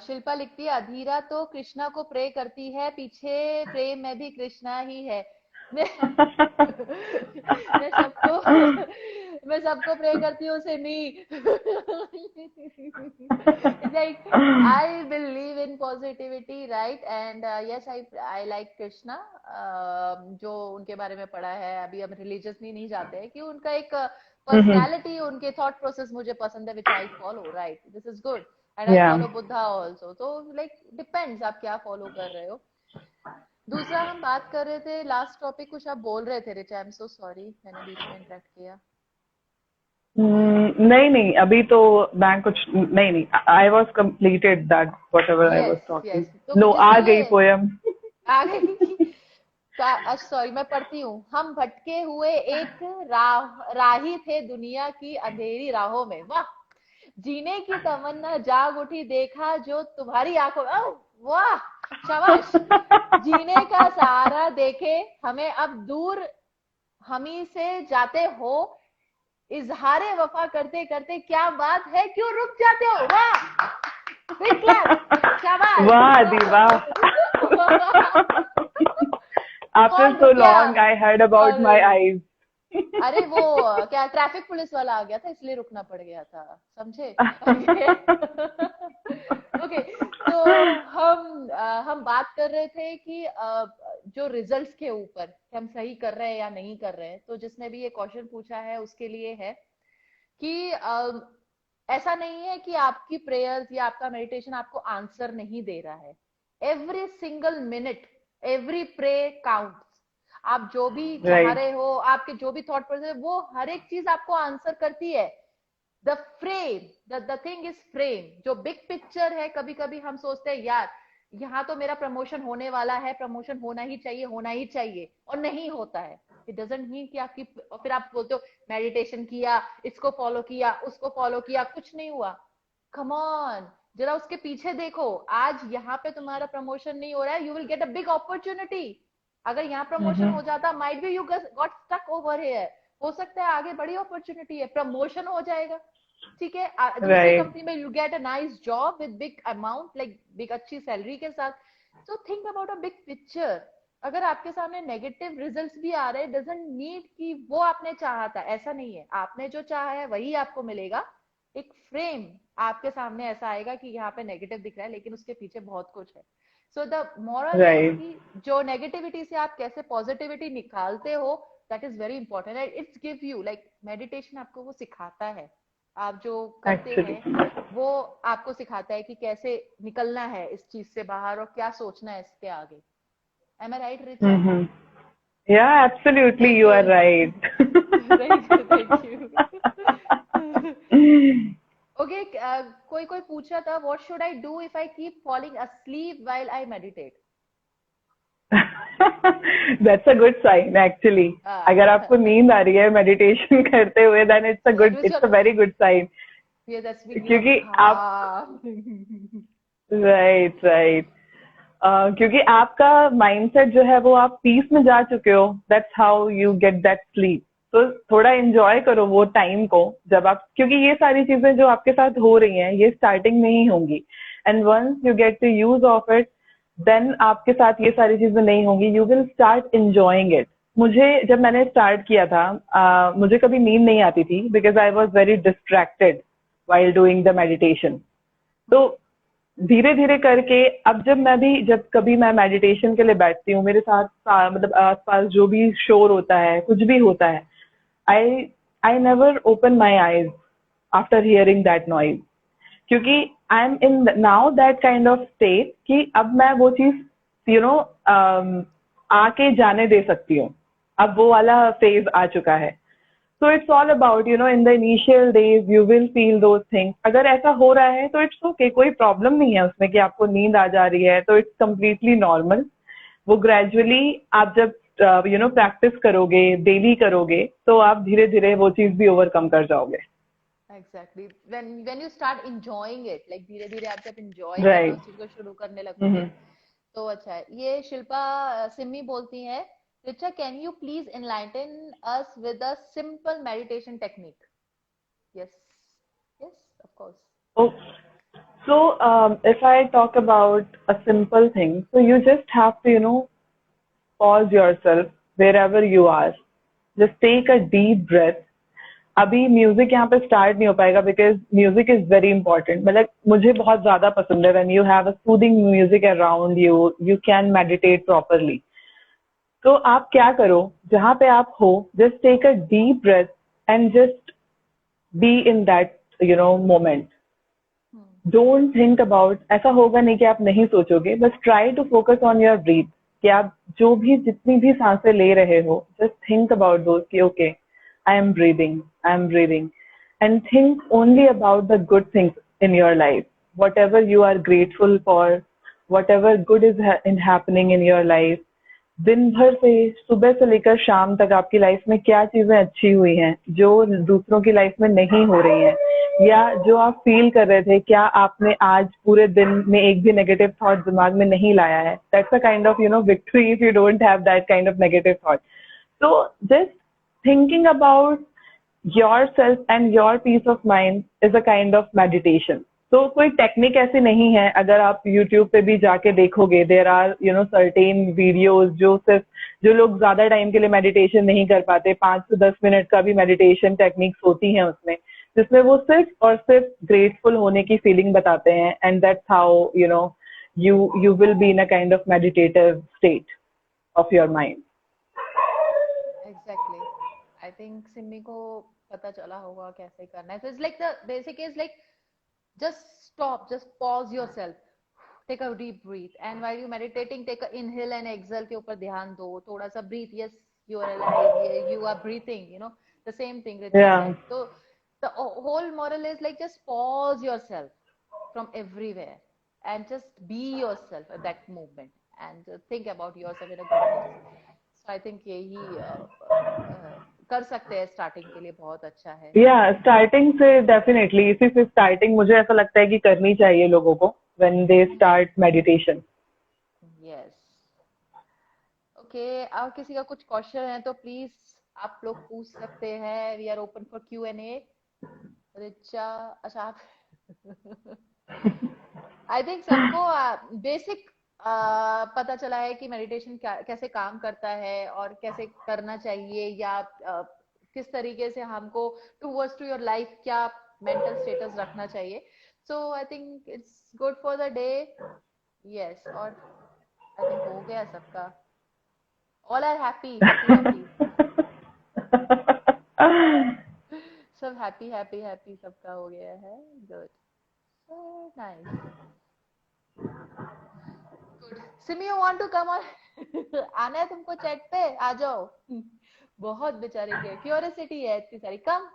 Shilpa लिखती है अधीरा तो कृष्णा को प्रे करती है, पीछे प्रेम में भी कृष्णा ही है. मैं मैं सबको मैं सबको प्रे करती हूँ Simi. Like I believe in positivity right and yes I like Krishna. जो उनके बारे में पढ़ा है, अभी हम रिलीजियसली नहीं जाते हैं, कि उनका एक पर्सनालिटी उनके थॉट प्रोसेस मुझे पसंद है, which I follow. Right this is good. And I Yeah. Follow Buddha also. So like depends आप क्या फॉलो कर रहे हो. दूसरा हम बात कर रहे थे लास्ट टॉपिक, कुछ आप बोल रहे थे रिचा. आई एम सो सॉरी मैंने बीच में इंटरेक्ट किया. नहीं नहीं, अभी तो मैं कुछ नहीं नहीं. I was completed that what ever I was yes talking. Yes तो लो, आ जिसके गई लिए पोयम. आ गई. सॉरी मैं पढ़ती हूँ. हम भटके हुए एक राही थे दुनिया की अंधेरी राहों में. वाह. जीने की तमन्ना जाग उठी, देखा जो तुम्हारी आंखों में. वाह शाबाश। जीने का सहारा देके हमें अब दूर हमी से जाते हो, इजहारे वफा करते करते क्या बात है क्यों रुक जाते हो। वाह, बिग क्लैप, शाबाश। वाह दी वाह. After कौन so रुक गया? long, I heard about अरे my eyes. अरे वो क्या ट्रैफिक पुलिस वाला आ गया था इसलिए रुकना पड़ गया था, समझे। ओके। ओके, तो हम बात कर रहे थे कि जो रिजल्ट्स के ऊपर कि हम सही कर रहे हैं या नहीं कर रहे हैं, तो जिसने भी ये क्वेश्चन पूछा है उसके लिए है कि ऐसा नहीं है कि आपकी प्रेयर्स या आपका मेडिटेशन आपको आंसर नहीं दे रहा है। Every single minute, every pray counts. आप जो भी चाह Right. रहे हो, आपके जो भी थॉट प्रोसेस है, वो हर एक चीज आपको आंसर करती है। The frame, the thing is frame. जो बिग पिक्चर है, कभी कभी हम सोचते हैं यार यहाँ तो मेरा प्रमोशन होने वाला है, प्रमोशन होना ही चाहिए, होना ही चाहिए, और नहीं होता है। इट डजंट मीन कि आपकी, और फिर आप बोलते हो मेडिटेशन किया, इसको फॉलो किया, उसको फॉलो किया, कुछ नहीं हुआ। कम ऑन, जरा उसके पीछे देखो। आज यहाँ पे तुम्हारा प्रमोशन नहीं हो रहा है, you will get a big opportunity. अगर यहाँ प्रमोशन Mm-hmm. हो जाता, might be you got stuck over here, हो सकता है आगे बड़ी अपॉर्चुनिटी है, प्रमोशन हो जाएगा, ठीक है, दूसरी Right. कंपनी में you get a nice job with big amount, like big अच्छी सैलरी के साथ। So think about a big picture. अगर आपके सामने नेगेटिव रिजल्ट्स भी आ रहे हैं, डजंट नीड कि वो आपने चाहा था, ऐसा नहीं है। आपने जो चाहा है वही आपको मिलेगा। एक फ्रेम आपके सामने ऐसा आएगा कि यहाँ पे नेगेटिव दिख रहा है, लेकिन उसके पीछे बहुत कुछ है। So the moral is Right. कि जो नेगेटिविटी से आप कैसे पॉजिटिविटी निकालते हो, that is very important. It's give you, like meditation आपको वो सिखाता है। आप जो करते Actually. हैं वो आपको सिखाता है कि कैसे निकलना है इस चीज से बाहर और क्या सोचना है इसके आगे। Am I right Richa? Mm-hmm. Yeah, absolutely. You are बिल्कुल। right. Thank you. ओके, कोई कोई पूछ रहा था what should I do if I keep falling asleep while I meditate? That's a good sign actually. अगर आपको नींद आ रही है मेडिटेशन करते हुए, then that was your, it's a very good sign. yeah, that's mean you're क्योंकि आप calm. Right. क्योंकि आपका माइंडसेट जो है वो आप पीस में जा चुके हो. That's how you get that sleep. तो थोड़ा एंजॉय करो वो टाइम को जब आप, क्योंकि ये सारी चीजें जो आपके साथ हो रही हैं ये स्टार्टिंग में ही होंगी, and once you get to use of it then आपके साथ ये सारी चीजें नहीं होंगी. You will start enjoying it. मुझे जब मैंने स्टार्ट किया था मुझे कभी नींद नहीं आती थी because I was very distracted while doing the meditation. तो धीरे धीरे करके अब जब कभी मैं मेडिटेशन के लिए बैठती हूँ, मेरे साथ मतलब आसपास जो भी शोर होता है, कुछ भी होता है, I I never open my eyes after hearing that noise. क्योंकि I am in now that kind of state कि अब मैं वो चीज आके जाने दे सकती हूँ. अब वो वाला फेज आ चुका है. So it's all about, in the initial days you will feel those things. अगर ऐसा हो रहा है तो it's okay, कोई प्रॉब्लम नहीं है उसमें कि आपको नींद आ जा रही है, तो it's completely normal. वो gradually आप जब प्रैक्टिस करोगे, डेली करोगे, तो आप धीरे धीरे वो चीज भी ओवरकम कर जाओगे. Exactly. When you start enjoying it, like धीरे धीरे आप जब enjoy करना Right. उस चीज को शुरू करने लगोगे, Mm-hmm. तो अच्छा है। ये शिल्पा सिमी बोलती है, Richa can you please enlighten us with a simple meditation technique? Yes, yes, of course. Oh, so if I talk about a simple thing, so you just have to, pause yourself wherever you are. Just take a deep breath. अभी music यहाँ पे start नहीं हो पाएगा because music is very important. मतलब मुझे बहुत ज्यादा पसंद है when you have a soothing music around you, you can meditate properly. तो आप क्या करो, जहाँ पे आप हो, just take a deep breath and just be in that moment. Don't think about, ऐसा होगा नहीं कि आप नहीं सोचोगे, बस try to focus on your breathe. कि आप जो भी जितनी भी सांसें ले रहे हो, जस्ट थिंक अबाउट दोस कि okay I am breathing, and think only about the good things in your life. Whatever you are grateful for, whatever good is happening in your life. दिन भर से, सुबह से लेकर शाम तक आपकी लाइफ में क्या चीजें अच्छी हुई हैं जो दूसरों की लाइफ में नहीं हो रही हैं, या जो आप फील कर रहे थे, क्या आपने आज पूरे दिन में एक भी नेगेटिव थॉट दिमाग में नहीं लाया है? That's a kind of victory if you don't have that kind of negative thought. So just thinking about yourself and your peace of mind is a kind of meditation. तो कोई technique ऐसी नहीं है. अगर आप YouTube पे भी जाके देखोगे, देर आर सर्टेन वीडियोज जो लोग ज्यादा टाइम के लिए मेडिटेशन नहीं कर पाते, 5 से 10 मिनट का भी मेडिटेशन टेक्निक्स होती हैं उसमें, जिसमें वो सिर्फ और सिर्फ ग्रेटफुल होने की फीलिंग बताते हैं. And that's how you will be in a kind of meditative state of your mind. Exactly. I think Simi को पता चला होगा कैसे करना है. So it's like the basic is like just stop, just pause yourself, take a deep breath, and while you meditating take a inhale and exhale के ऊपर ध्यान दो. थोड़ा सा breathe. Yes, you are alive, you are breathing, the same thing Richa Yeah. said. So the whole moral is like just pause yourself from everywhere and just be yourself at that moment and think about yourself in a good way. So I think यही कर सकते हैं starting के लिए. बहुत अच्छा है. या स्टार्टिंग से डेफिनेटली, इसी से स्टार्टिंग मुझे ऐसा लगता है कि करनी चाहिए लोगों को when they start meditation. Yes. Okay, और किसी का कुछ क्वेश्चन है तो प्लीज आप लोग पूछ सकते हैं. We are open for Q&A. Richa, अच्छा आप आई थिंक सबको बेसिक पता चला है कि मेडिटेशन कैसे काम करता है और कैसे करना चाहिए, या किस तरीके से हमको टूवर्ड्स टू योर लाइफ क्या मेंटल स्टेटस रखना चाहिए. So I think it's good for the day. Yes, और आई थिंक हो गया सबका. All are happy happy happy. सब हैप्पी हैप्पी हैप्पी, सबका हो गया है. Good. Nice. Good. Simi, you want to come on? आना है तुमको चैट पे? आ जाओ. बहुत बेचारे के क्यूरियोसिटी है इतनी सारी. कम,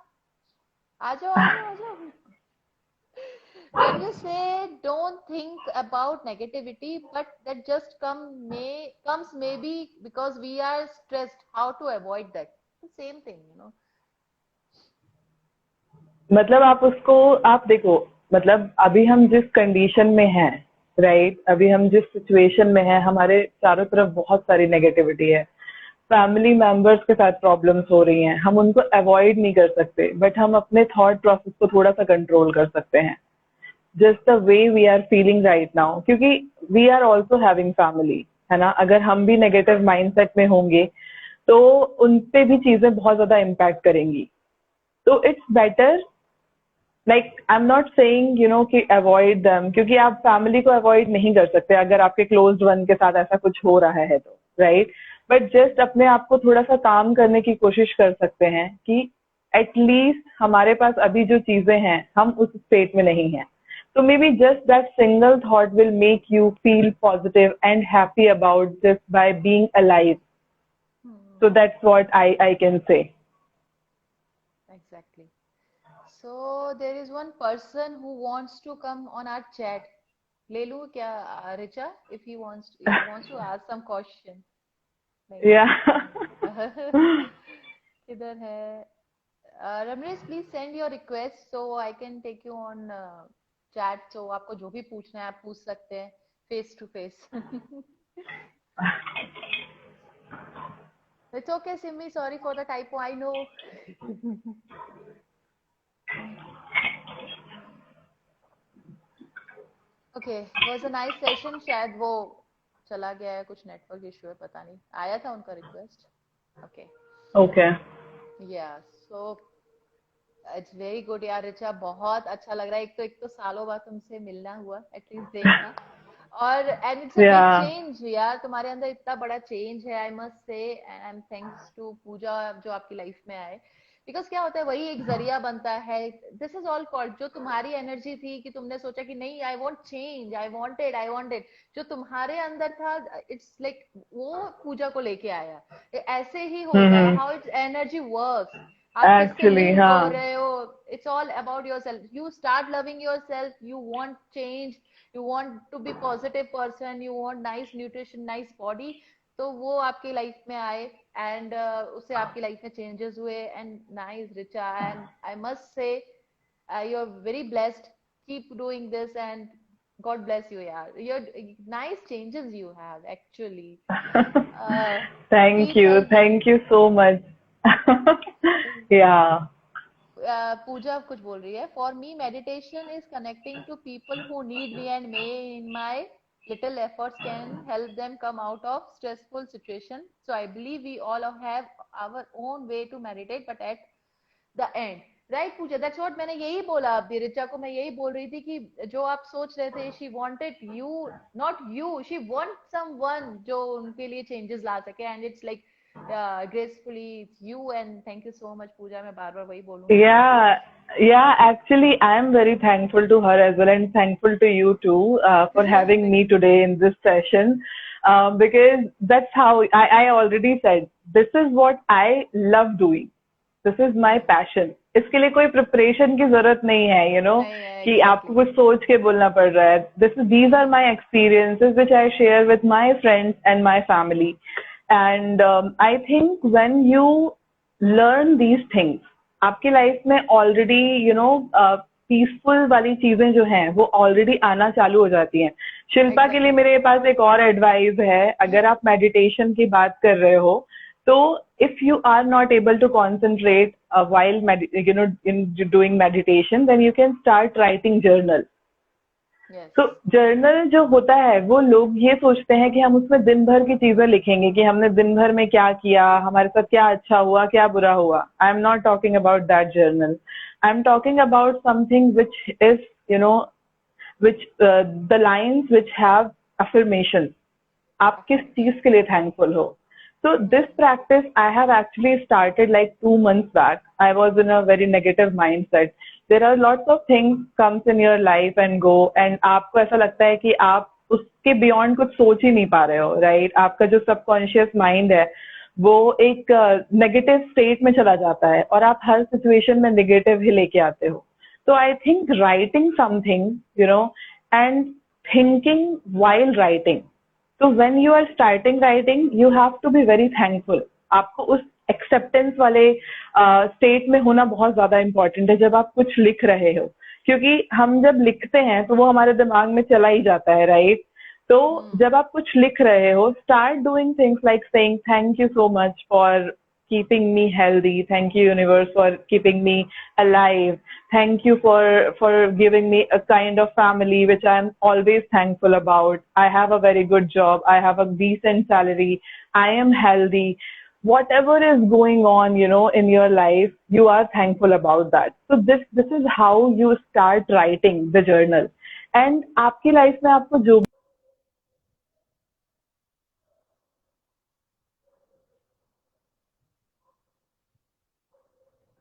आ जाओ आ जाओ आ जाओ. When you say don't think about negativity, but that just comes maybe because we are stressed. How to avoid that? The same thing. मतलब आप देखो, मतलब अभी हम जिस कंडीशन में हैं, राइट, अभी हम जिस सिचुएशन में हैं, हमारे चारों तरफ बहुत सारी नेगेटिविटी है. फैमिली मेंबर्स के साथ प्रॉब्लम्स हो रही हैं, हम उनको अवॉइड नहीं कर सकते, बट हम अपने थॉट प्रोसेस को थोड़ा सा कंट्रोल कर सकते हैं. Just the way we are feeling right now, क्योंकि we are also having family, है ना. अगर हम भी नेगेटिव माइंडसेट में होंगे तो उन पे भी चीजें बहुत ज्यादा इम्पैक्ट करेंगी. तो it's better, like I am not saying कि अवॉइड देम, क्योंकि आप फैमिली को अवॉइड नहीं कर सकते अगर आपके क्लोज्ड वन के साथ ऐसा कुछ हो रहा है तो, राइट. बट जस्ट अपने आप को थोड़ा सा काम करने की कोशिश कर सकते हैं कि एटलीस्ट हमारे पास अभी जो चीजें हैं हम उस स्टेट में नहीं हैं. So maybe just that single thought will make you feel positive and happy about just by being alive. So that's what I can say. Exactly. So there is one person who wants to come on our chat. ले लूं क्या Richa? If he wants to ask some question. Yeah. किधर है? Ramresh, please send your request so I can take you on chat. So आपको जो भी पूछना है आप पूछ सकते हैं face to face. It's okay, Simmi. Sorry for the typo. I know. Okay, was a nice session. शायद वो चला गया है, कुछ नेटवर्क इशू है, पता नहीं. आया था उनका request. Okay. Okay. Yeah. So it's very good यार रिचा. बहुत अच्छा लग रहा है. एक तो सालों बाद तुमसे मिलना हुआ, एटलीस्ट देखना. और and it's a big change यार. तुम्हारे अंदर इतना बड़ा चेंज है, I must say. And I am thanks to Pooja जो आपकी लाइफ में आए. बिकॉज क्या होता है, वही एक जरिया बनता है. दिस इज ऑल कॉल्ड, जो तुम्हारी एनर्जी थी कि तुमने सोचा कि नहीं, I want change, I wanted, जो तुम्हारे अंदर था, इट्स लाइक वो पूजा को लेके आया. ऐसे ही होता है हाउ इट्स एनर्जी वर्क्स. आप किससे लिंक हो रहे हो. It's all about yourself. You start loving yourself, you want change, you want to be positive person, you want nice nutrition, nice body. तो वो आपकी लाइफ में आए एंड उससे आपकी लाइफ में चेंजेस हुए. And nice Richa. And I must से you're very blessed. Keep doing this, and God bless you, yeah. You're nice changes you have actually. Uh, Thank please you. tell me. Thank you so much. Yeah. पूजा कुछ बोल रही है. For me, meditation is connecting to people who need me, and may in my little efforts can help them come out of stressful situation. So I believe we all have our own way to meditate, but at the end, right Puja, that's what मैंने यही बोला अभी रिचा को. मैं यही बोल रही थी कि जो आप सोच रहे थे, she wanted you, not you, she wants someone जो उनके लिए changes ला सके, and it's like gracefully it's you, and thank you so much पूजा. मैं बार बार वही बोलूंगी आपको. Yeah, yeah, actually, I am very thankful to her as well, and thankful to you too for having Thank me today in this session. Because that's how I already said, this is what I love doing. This is my passion. इसके लिए कोई preparation की जरूरत नहीं है, नहीं है कि आपको exactly. कुछ सोच के बोलना पड़ रहा है. These are my experiences which I share with my friends and my family. And I think when you learn these things, आपकी लाइफ में ऑलरेडी पीसफुल वाली चीजें जो हैं वो ऑलरेडी आना चालू हो जाती हैं. शिल्पा के लिए Exactly. मेरे पास एक और एडवाइस है. अगर आप मेडिटेशन की बात कर रहे हो, तो if you are not able to concentrate while in doing meditation, then you can start writing journal. Yes. तो जर्नल जो होता है वो लोग ये सोचते हैं कि हम उसमें दिन भर की चीजें लिखेंगे कि हमने दिन भर में क्या किया, हमारे साथ क्या अच्छा हुआ, क्या बुरा हुआ. आई am not talking about that journal. I am talking about something which is which the lines which have affirmation. आप किस चीज के लिए thankful हो. So this practice I have actually started like 2 months back. I was in a very negative mindset. There are lots of things comes in your life and go, and आपको ऐसा लगता है कि आप उसके beyond कुछ सोच ही नहीं पा रहे हो, right? आपका जो subconscious mind है वो एक नेगेटिव स्टेट में चला जाता है और आप हर सिचुएशन में नेगेटिव ही लेके आते हो. So I think writing something, and thinking while writing. So when you are starting writing, you have to be very thankful. आपको उस acceptance वाले state में होना बहुत ज्यादा important है जब आप कुछ लिख रहे हो. क्योंकि हम जब लिखते हैं तो वो हमारे दिमाग में चला ही जाता है, right? तो जब आप कुछ लिख रहे हो, start doing things like saying thank you so much for keeping me healthy. Thank you, universe, for keeping me alive. Thank you for giving me a kind of family which I'm always thankful about. I have a very good job. I have a decent salary. I am healthy. Whatever is going on, in your life, you are thankful about that. So this is how you start writing the journal. And आपकी life में आपको जो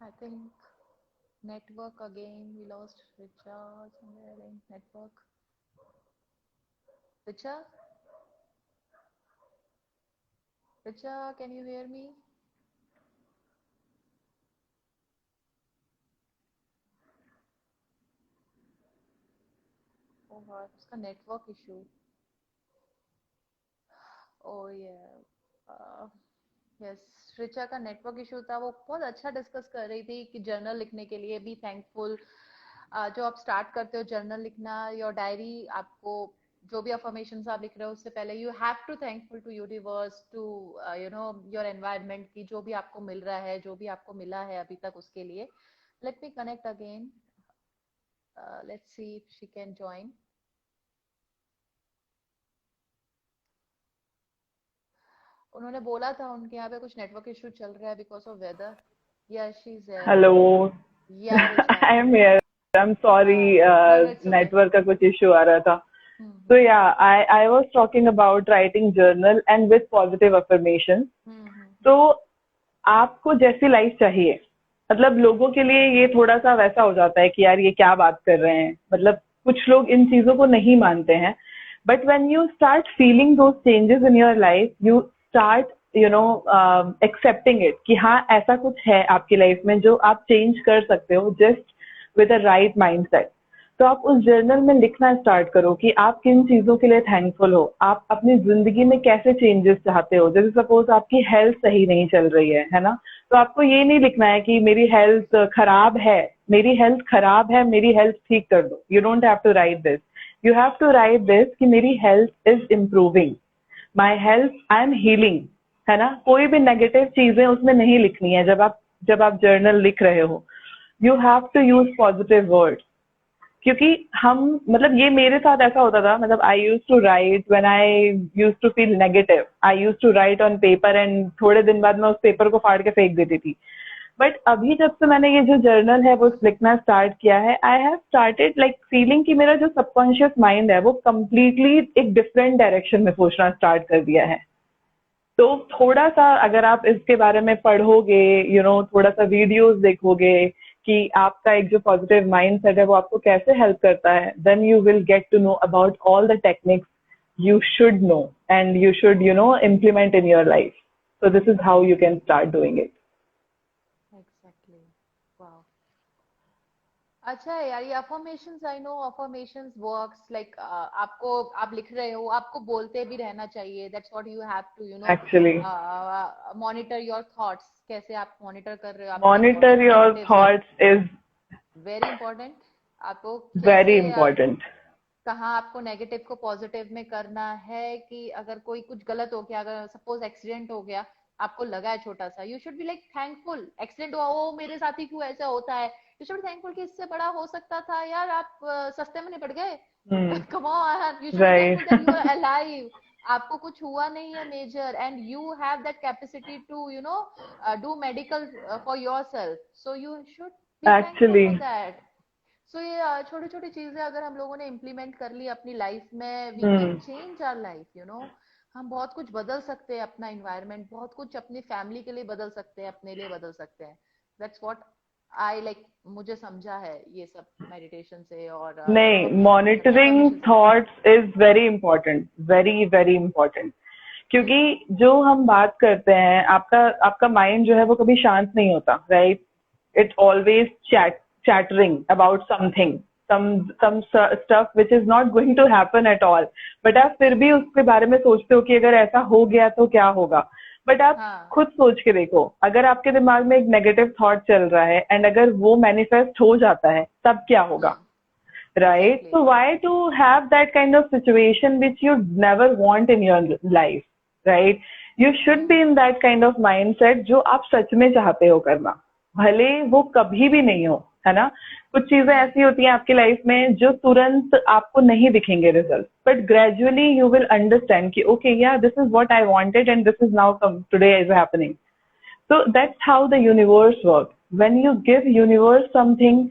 I think network again. We lost Richa somewhere in network. Richa? Richa, can you hear me? Oh God, उसका network issue. Oh yeah. Yes, Richa का network issue था. वो बहुत अच्छा डिस्कस कर रही थी कि जर्नल लिखने के लिए बी थैंकफुल. जो आप स्टार्ट करते हो जर्नल लिखना, योर डायरी, आपको जो भी अफर्मेशंस आप लिख रहे हो उससे पहले you have to thankful to universe, to your environment की जो भी आपको मिल रहा है, जो भी आपको मिला है अभी तक उसके लिए. Let me connect again. Let's see if she can join. उन्होंने बोला था उनके यहाँ पे कुछ नेटवर्क इशू चल रहा है बिकॉज ऑफ वेदर. या शी इज देयर. hello. या Richa. I am here. I'm sorry, No, it's okay. network का कुछ issue आ रहा था. So yeah, I was talking about writing journal and with positive affirmation. तो आपको जैसी लाइफ चाहिए, मतलब लोगों के लिए ये थोड़ा सा वैसा हो जाता है कि यार ये क्या बात कर रहे हैं, मतलब कुछ लोग इन चीजों को नहीं मानते हैं. But when you start feeling those changes in your life, you start accepting it कि हाँ ऐसा कुछ है आपकी लाइफ में जो आप चेंज कर सकते हो just with a right mindset. तो आप उस जर्नल में लिखना स्टार्ट करो कि आप किन चीजों के लिए थैंकफुल हो, आप अपनी जिंदगी में कैसे चेंजेस चाहते हो. जैसे सपोज आपकी हेल्थ सही नहीं चल रही है ना, तो आपको ये नहीं लिखना है कि मेरी हेल्थ खराब है, मेरी हेल्थ खराब है, मेरी हेल्थ ठीक कर दो. You don't have to write this. You have to write this कि मेरी health is improving, my health, I am healing, है ना. कोई भी नेगेटिव चीजें उसमें नहीं लिखनी है जब आप जर्नल लिख रहे हो. You have to use positive words. क्योंकि हम, मतलब ये मेरे साथ ऐसा होता था, मतलब I used to write when I used to feel negative, I used to write on paper and थोड़े दिन बाद मैं उस पेपर को फाड़ के फेंक देती थी. बट अभी जब से मैंने ये जो जर्नल है वो लिखना स्टार्ट किया है, I have started like feeling कि मेरा जो सबकॉन्शियस माइंड है वो कम्प्लीटली एक डिफरेंट डायरेक्शन में सोचना स्टार्ट कर दिया है. तो थोड़ा सा अगर आप इसके बारे में पढ़ोगे, थोड़ा सा वीडियोस देखोगे कि आपका एक जो पॉजिटिव माइंडसेट है वो आपको कैसे हेल्प करता है, then you will get to know about all the techniques you should know and you should implement in your life. So this is how you can start doing it. Exactly. Wow. अच्छा है यार, ये affirmations, I know affirmations works like, आपको, आप लिख रहे हो, आपको बोलते भी रहना चाहिए. That's what you have to Actually, monitor your thoughts. कैसे आप मॉनिटर कर रहे हो, monitor your thoughts is very important. आपको very कैसे important. कहाँ आपको नेगेटिव को पॉजिटिव में करना है, कि अगर कोई कुछ गलत हो गया, अगर सपोज एक्सीडेंट हो गया, आपको लगा है छोटा सा, you should be like thankful. Accident हुआ, ओ मेरे साथ ही क्यों ऐसा होता है, यू शुड बी थैंकफुल कि इससे बड़ा हो सकता था यार, आप सस्ते में निपट गए. Come on, you should be thankful that you are alive. आपको कुछ हुआ नहीं है major, and you have that capacity to do medical for yourself. So you should be thankful for that. So ये छोटी छोटी चीजें अगर हम लोगों ने इम्प्लीमेंट कर ली अपनी लाइफ में, we can change our life. हम बहुत कुछ बदल सकते हैं, अपना इन्वायरमेंट, बहुत कुछ अपनी फैमिली के लिए बदल सकते हैं, अपने लिए बदल सकते हैं. दैट्स व्हाट आई लाइक, मुझे समझा है ये सब मेडिटेशन से. और नहीं, monitoring thoughts is very important, very very important. क्योंकि जो हम बात करते हैं, आपका माइंड जो है वो कभी शांत नहीं होता, right. It always chattering about something, some stuff which is not going to happen at all. But आप फिर भी उसके बारे में सोचते हो कि अगर ऐसा हो गया तो क्या होगा. बट आप खुद सोच के देखो, अगर आपके दिमाग में एक नेगेटिव थॉट चल रहा है एंड अगर वो मैनिफेस्ट हो जाता है तब क्या होगा, right. So why to have that kind of situation which you never want in your life, right? You should be in that kind of mindset जो आप सच में चाहते हो करना, भले वो कभी भी नहीं हो, है ना. कुछ चीजें ऐसी होती हैं आपकी लाइफ में जो तुरंत आपको नहीं दिखेंगे result, but gradually you will understand कि okay, yeah this is what I wanted and this is now today is happening. So that's how the universe work. When you give universe something,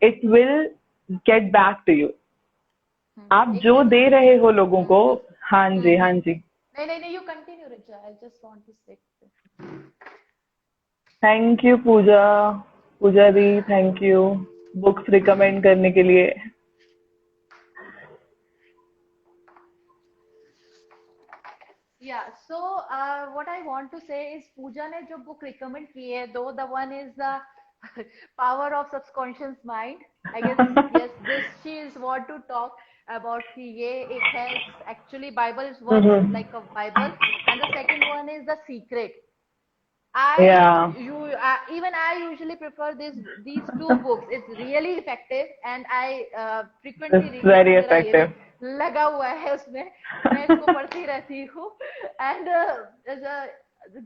it will get back to you. आप जो दे रहे हो लोगों को. हाँ जी, हाँ जी. नहीं, you continue Richa, I just want to say. Thank you Pooja दी, थैंक यू बुक्स रिकमेंड करने के लिए. Yeah, so what I want to say is पूजा ने जो बुक रिकमेंड की है, दो the one is the power of subconscious mind, I guess yes this she is want to talk about कि ये एक है, actually Bible is one like a Bible, and the second one is the secret. Even I usually prefer these two books. It's really effective and I frequently read. Very effective. लगा हुआ है उसमें, मैं इसको पढ़ती रहती हूँ. And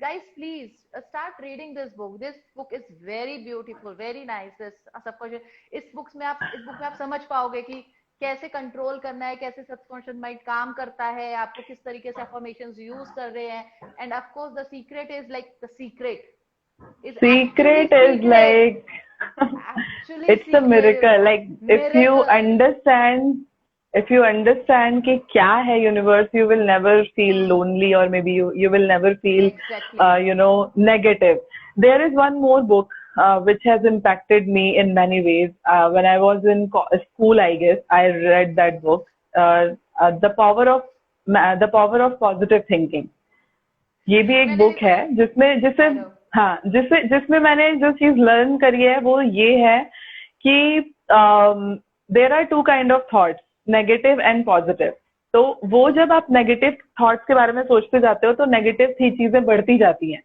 guys, please start reading this book. This book is very beautiful, very nice. इस बुक में आप समझ पाओगे कि कैसे कंट्रोल करना है, कैसे सबकॉन्शियस माइंड काम करता है, आपको किस तरीके से अफर्मेशंस यूज कर रहे हैं. End of course the secret is like the secret is like it's a miracle. Like if you understand कि क्या है universe, you will never feel lonely, or maybe you will never feel negative. There is one more book which has impacted me in many ways. When I was in school, I guess I read that book, The Power of Positive Thinking. ये भी एक book है जिसमें मैंने जो चीज learn करी है वो ये है कि there are two kind of thoughts, negative and positive. तो वो जब आप नेगेटिव थॉट्स के बारे में सोचते जाते हो तो नेगेटिव चीजें बढ़ती जाती हैं,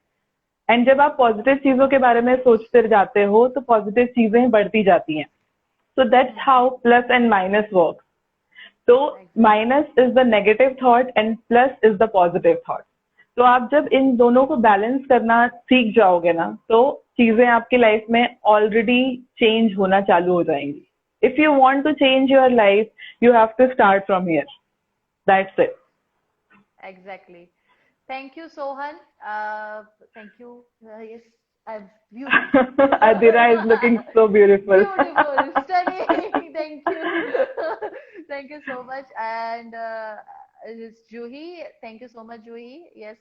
एंड जब आप पॉजिटिव चीजों के बारे में सोचते जाते हो तो पॉजिटिव चीजें बढ़ती जाती हैं. So that's how plus and minus works. So minus is the negative thought and plus is the positive thought. तो आप जब इन दोनों को बैलेंस करना सीख जाओगे ना तो चीजें आपकी लाइफ में ऑलरेडी चेंज होना चालू हो जाएंगी. If you want to change your life you have to start from here. That's it. Exactly. Thank you, Sohan. Thank you. Yes, I'm beautiful. Adira is looking so beautiful. Beautiful, stunning. Thank you. Thank you so much. And it's Juhi. Thank you so much, Juhi. Yes,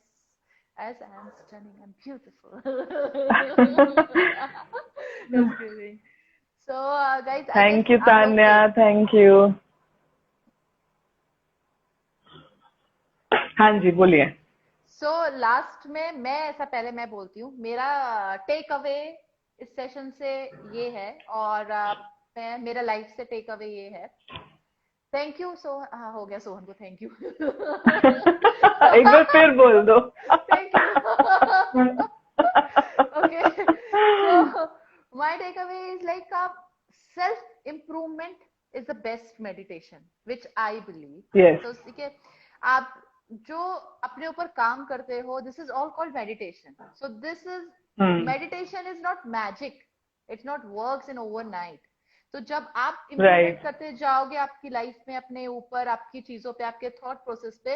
as I am stunning, I'm beautiful. Just kidding. So, guys, I Thank guess you, Tanya. Thank you. हाँ जी बोलिए. So last में मैं ऐसा पहले मैं बोलती हूँ मेरा टेक अवे इस सेशन से ये है और मैं मेरा लाइफ से टेक अवे ये है. Thank you. सो हाँ हो गया सोहन को थैंक यू. एक बार फिर बोल दो. Thank you. Okay. So my takeaway is like self improvement is the best meditation which I believe. Yes. तो ठीक है आप जो अपने ऊपर काम करते हो this is all called meditation. So this is meditation is not magic. It's not works in overnight. तो जब आप इम्प्रूवमेंट करते जाओगे आपकी लाइफ में अपने ऊपर आपकी चीजों पे आपके थॉट प्रोसेस पे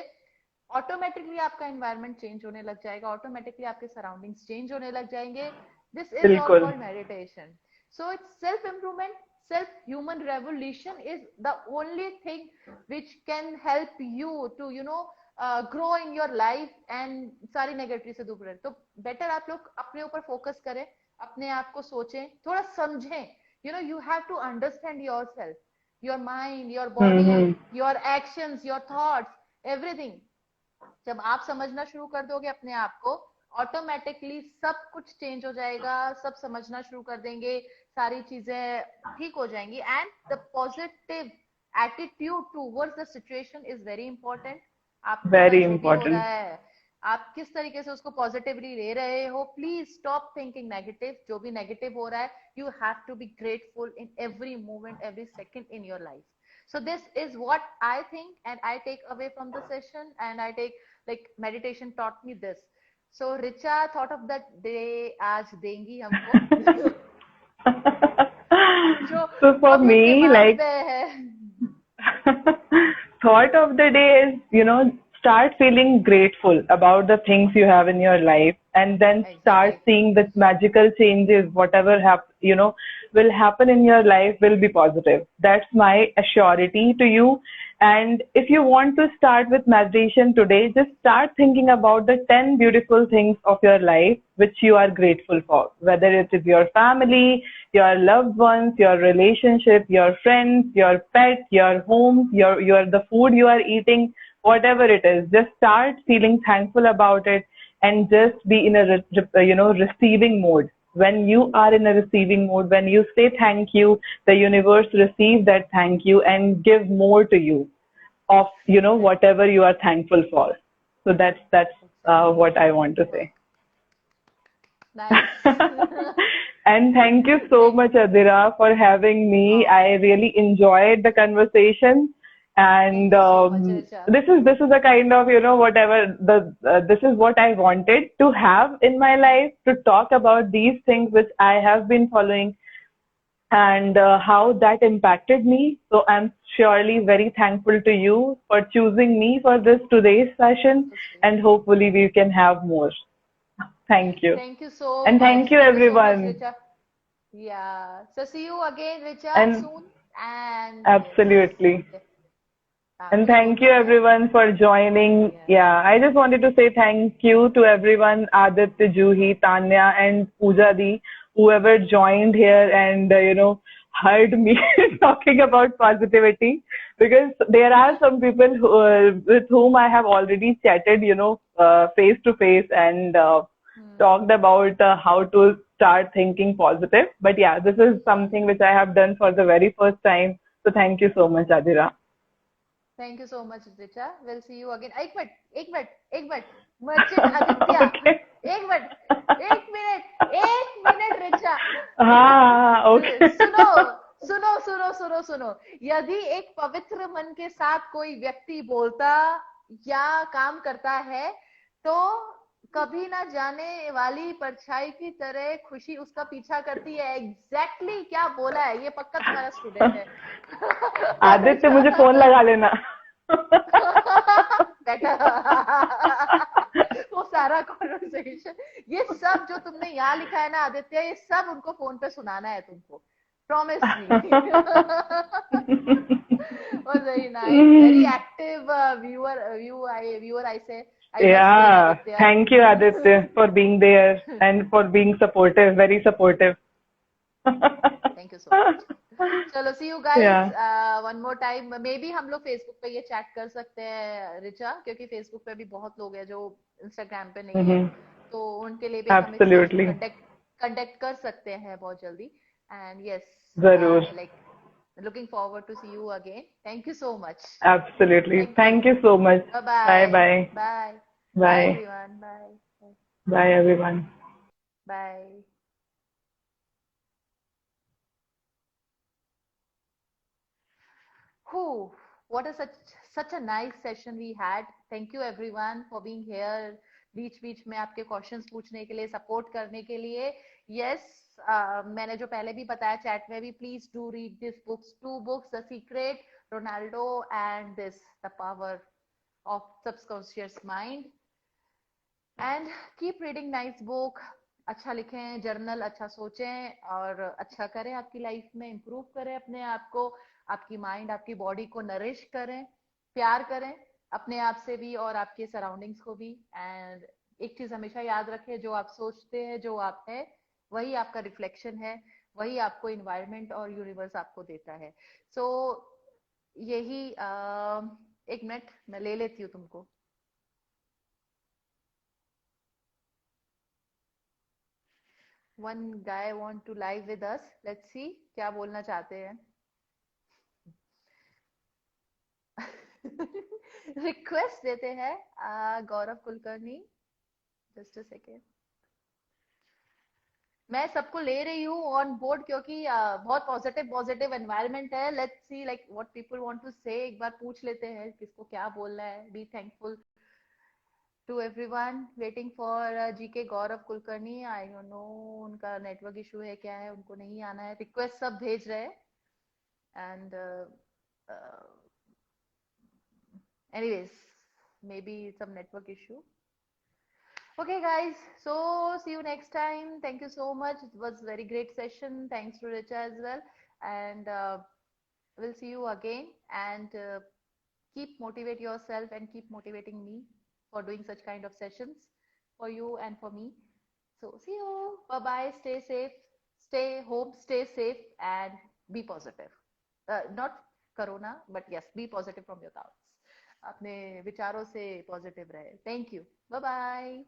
ऑटोमेटिकली आपका एनवायरनमेंट चेंज होने लग जाएगा. ऑटोमेटिकली आपके सराउंडिंग्स चेंज होने लग जाएंगे. This is all called meditation. So it's self improvement. Self human revolution is the only thing which can help you to grow in your life and सारी negative से दूर रहे. तो बेटर आप लोग अपने ऊपर फोकस करें, अपने आप को सोचें, थोड़ा समझें. you have to understand yourself, your mind, your body, your actions, your thoughts, everything. जब आप समझना शुरू कर दोगे अपने आप को ऑटोमेटिकली सब कुछ चेंज हो जाएगा. सब समझना शुरू कर देंगे, सारी चीजें ठीक हो जाएंगी. And the positive attitude towards the situation is very important. आप वेरी जो भी हो इंपॉर्टेंट. रहा है आप किस तरीके से उसको पॉजिटिवली ले रहे हो. Please stop thinking negative. जो भी नेगेटिव हो रहा है you have to be grateful in every moment every second in your life. So this is what I think and I take away from the session and I take like meditation taught me this. So Richa thought of that day आज देंगी हमको. So for me like thought of the day is start feeling grateful about the things you have in your life and then start seeing the magical changes. Whatever will happen in your life will be positive. That's my assurity to you. And if you want to start with meditation today, just start thinking about the 10 beautiful things of your life which you are grateful for, whether it is your family, your loved ones, your relationship, your friends, your pet, your home, your the food you are eating, whatever it is. Just start feeling thankful about it and just be in a receiving mode. When you are in a receiving mode, when you say thank you, the universe receives that thank you and give more to you of whatever you are thankful for. So that's what I want to say. Nice. And thank you so much, Adira, for having me. I really enjoyed the conversation. And this is a kind of whatever this is what I wanted to have in my life, to talk about these things which I have been following and how that impacted me. So I'm surely very thankful to you for choosing me for this today's session, and hopefully we can have more. Thank you. Thank you so and much. Thank you everyone. So much, Richa. Yeah. So see you again, Richa, And soon. And absolutely. And thank you everyone for joining. Yeah, I just wanted to say thank you to everyone, Aditya, Juhi, Tanya and Pooja Di, whoever joined here and heard me talking about positivity, because there are some people with whom I have already chatted face to face and talked about how to start thinking positive. But yeah, this is something which I have done for the very first time. So thank you so much, Adira. Thank you so much, Richa. We'll see you again. एक minute merchant Aditya. Okay. एक minute हाँ, okay. सुनो सुनो सुनो सुनो सुनो, यदि एक पवित्र मन के साथ कोई व्यक्ति बोलता या काम करता है, तो कभी ना जाने वाली परछाई की तरह खुशी उसका पीछा करती है। एग्जैक्टली क्या बोला है, ये पक्का तुम्हारा स्टूडेंट है। आदित्य, मुझे फोन लगा लेना. बेटा, वो सारा कॉन्वर्सेशन, ये सब जो तुमने यहाँ लिखा है ना आदित्य, ये सब उनको फोन पे सुनाना है तुमको, promise me. was very nice, very active viewer I say, I must say Yeah, Aditya. thank you, Aditya, for being there and for being supportive, very supportive. Thank you so much. चलो see you guys Yeah. One more time. Maybe हम लोग Facebook पे ये chat कर सकते हैं रिचा, क्योंकि Facebook पे भी बहुत लोग हैं जो इंस्टाग्राम पे नहीं है, Mm-hmm. तो उनके लिए भी हम एक सेशन Absolutely. कंडक्ट कर सकते हैं बहुत जल्दी। एंड यस, जरूर. Like looking forward to see you again. Thank you so much. Absolutely. Thank you. Thank you so much. Bye Bye bye. bye. Bye. Bye Bye. everyone. Bye. Bye, everyone. Bye. Whew, what a such a nice session we had. Thank you everyone for being here. बीच बीच में आपके questions पूछने के लिए, support करने के लिए। Yes, मैंने जो पहले भी बताया चैट में भी, please do read this books, two books, the secret, Ronaldo and this, the power of subconscious mind. And keep reading nice book. अच्छा लिखें, जर्नल, अच्छा सोचें और अच्छा करें, आपकी लाइफ में इम्प्रूव करें अपने आप को, आपकी माइंड, आपकी बॉडी को नरिश करें, प्यार करें अपने आप से भी और आपके सराउंडिंग्स को भी। एंड एक चीज हमेशा याद रखें, जो आप सोचते हैं, जो आप है, वही आपका रिफ्लेक्शन है, वही आपको इन्वायरमेंट और यूनिवर्स आपको देता है। सो यही एक मिनट मैं ले लेती हूँ तुमको। One guy want to live with us, let's see क्या बोलना चाहते हैं। रिक्वेस्ट देते हैं Gaurav Kulkarni, just a second. मैं सबको ले रही हूँ ऑन बोर्ड, क्योंकि बहुत पॉजिटिव पॉजिटिव एनवायरनमेंट है। Let's see like what people want to say, एक बार पूछ लेते हैं किसको क्या बोलना है। Be thankful to everyone waiting for GK Gaurav Kulkarni. I don't know उनका नेटवर्क इशू है क्या है, उनको नहीं आना है। रिक्वेस्ट सब भेज रहे हैं and anyways, maybe some network issue. Okay guys, so see you next time. Thank you so much, it was very great session. Thanks to Richa as well, and we'll see you again. And keep motivate yourself and keep motivating me for doing such kind of sessions for you and for me. So see you, bye bye, stay safe, stay home, stay safe, and be positive. Not corona, but yes, be positive from your thoughts. अपने विचारों से positive रहे। Thank you, bye bye.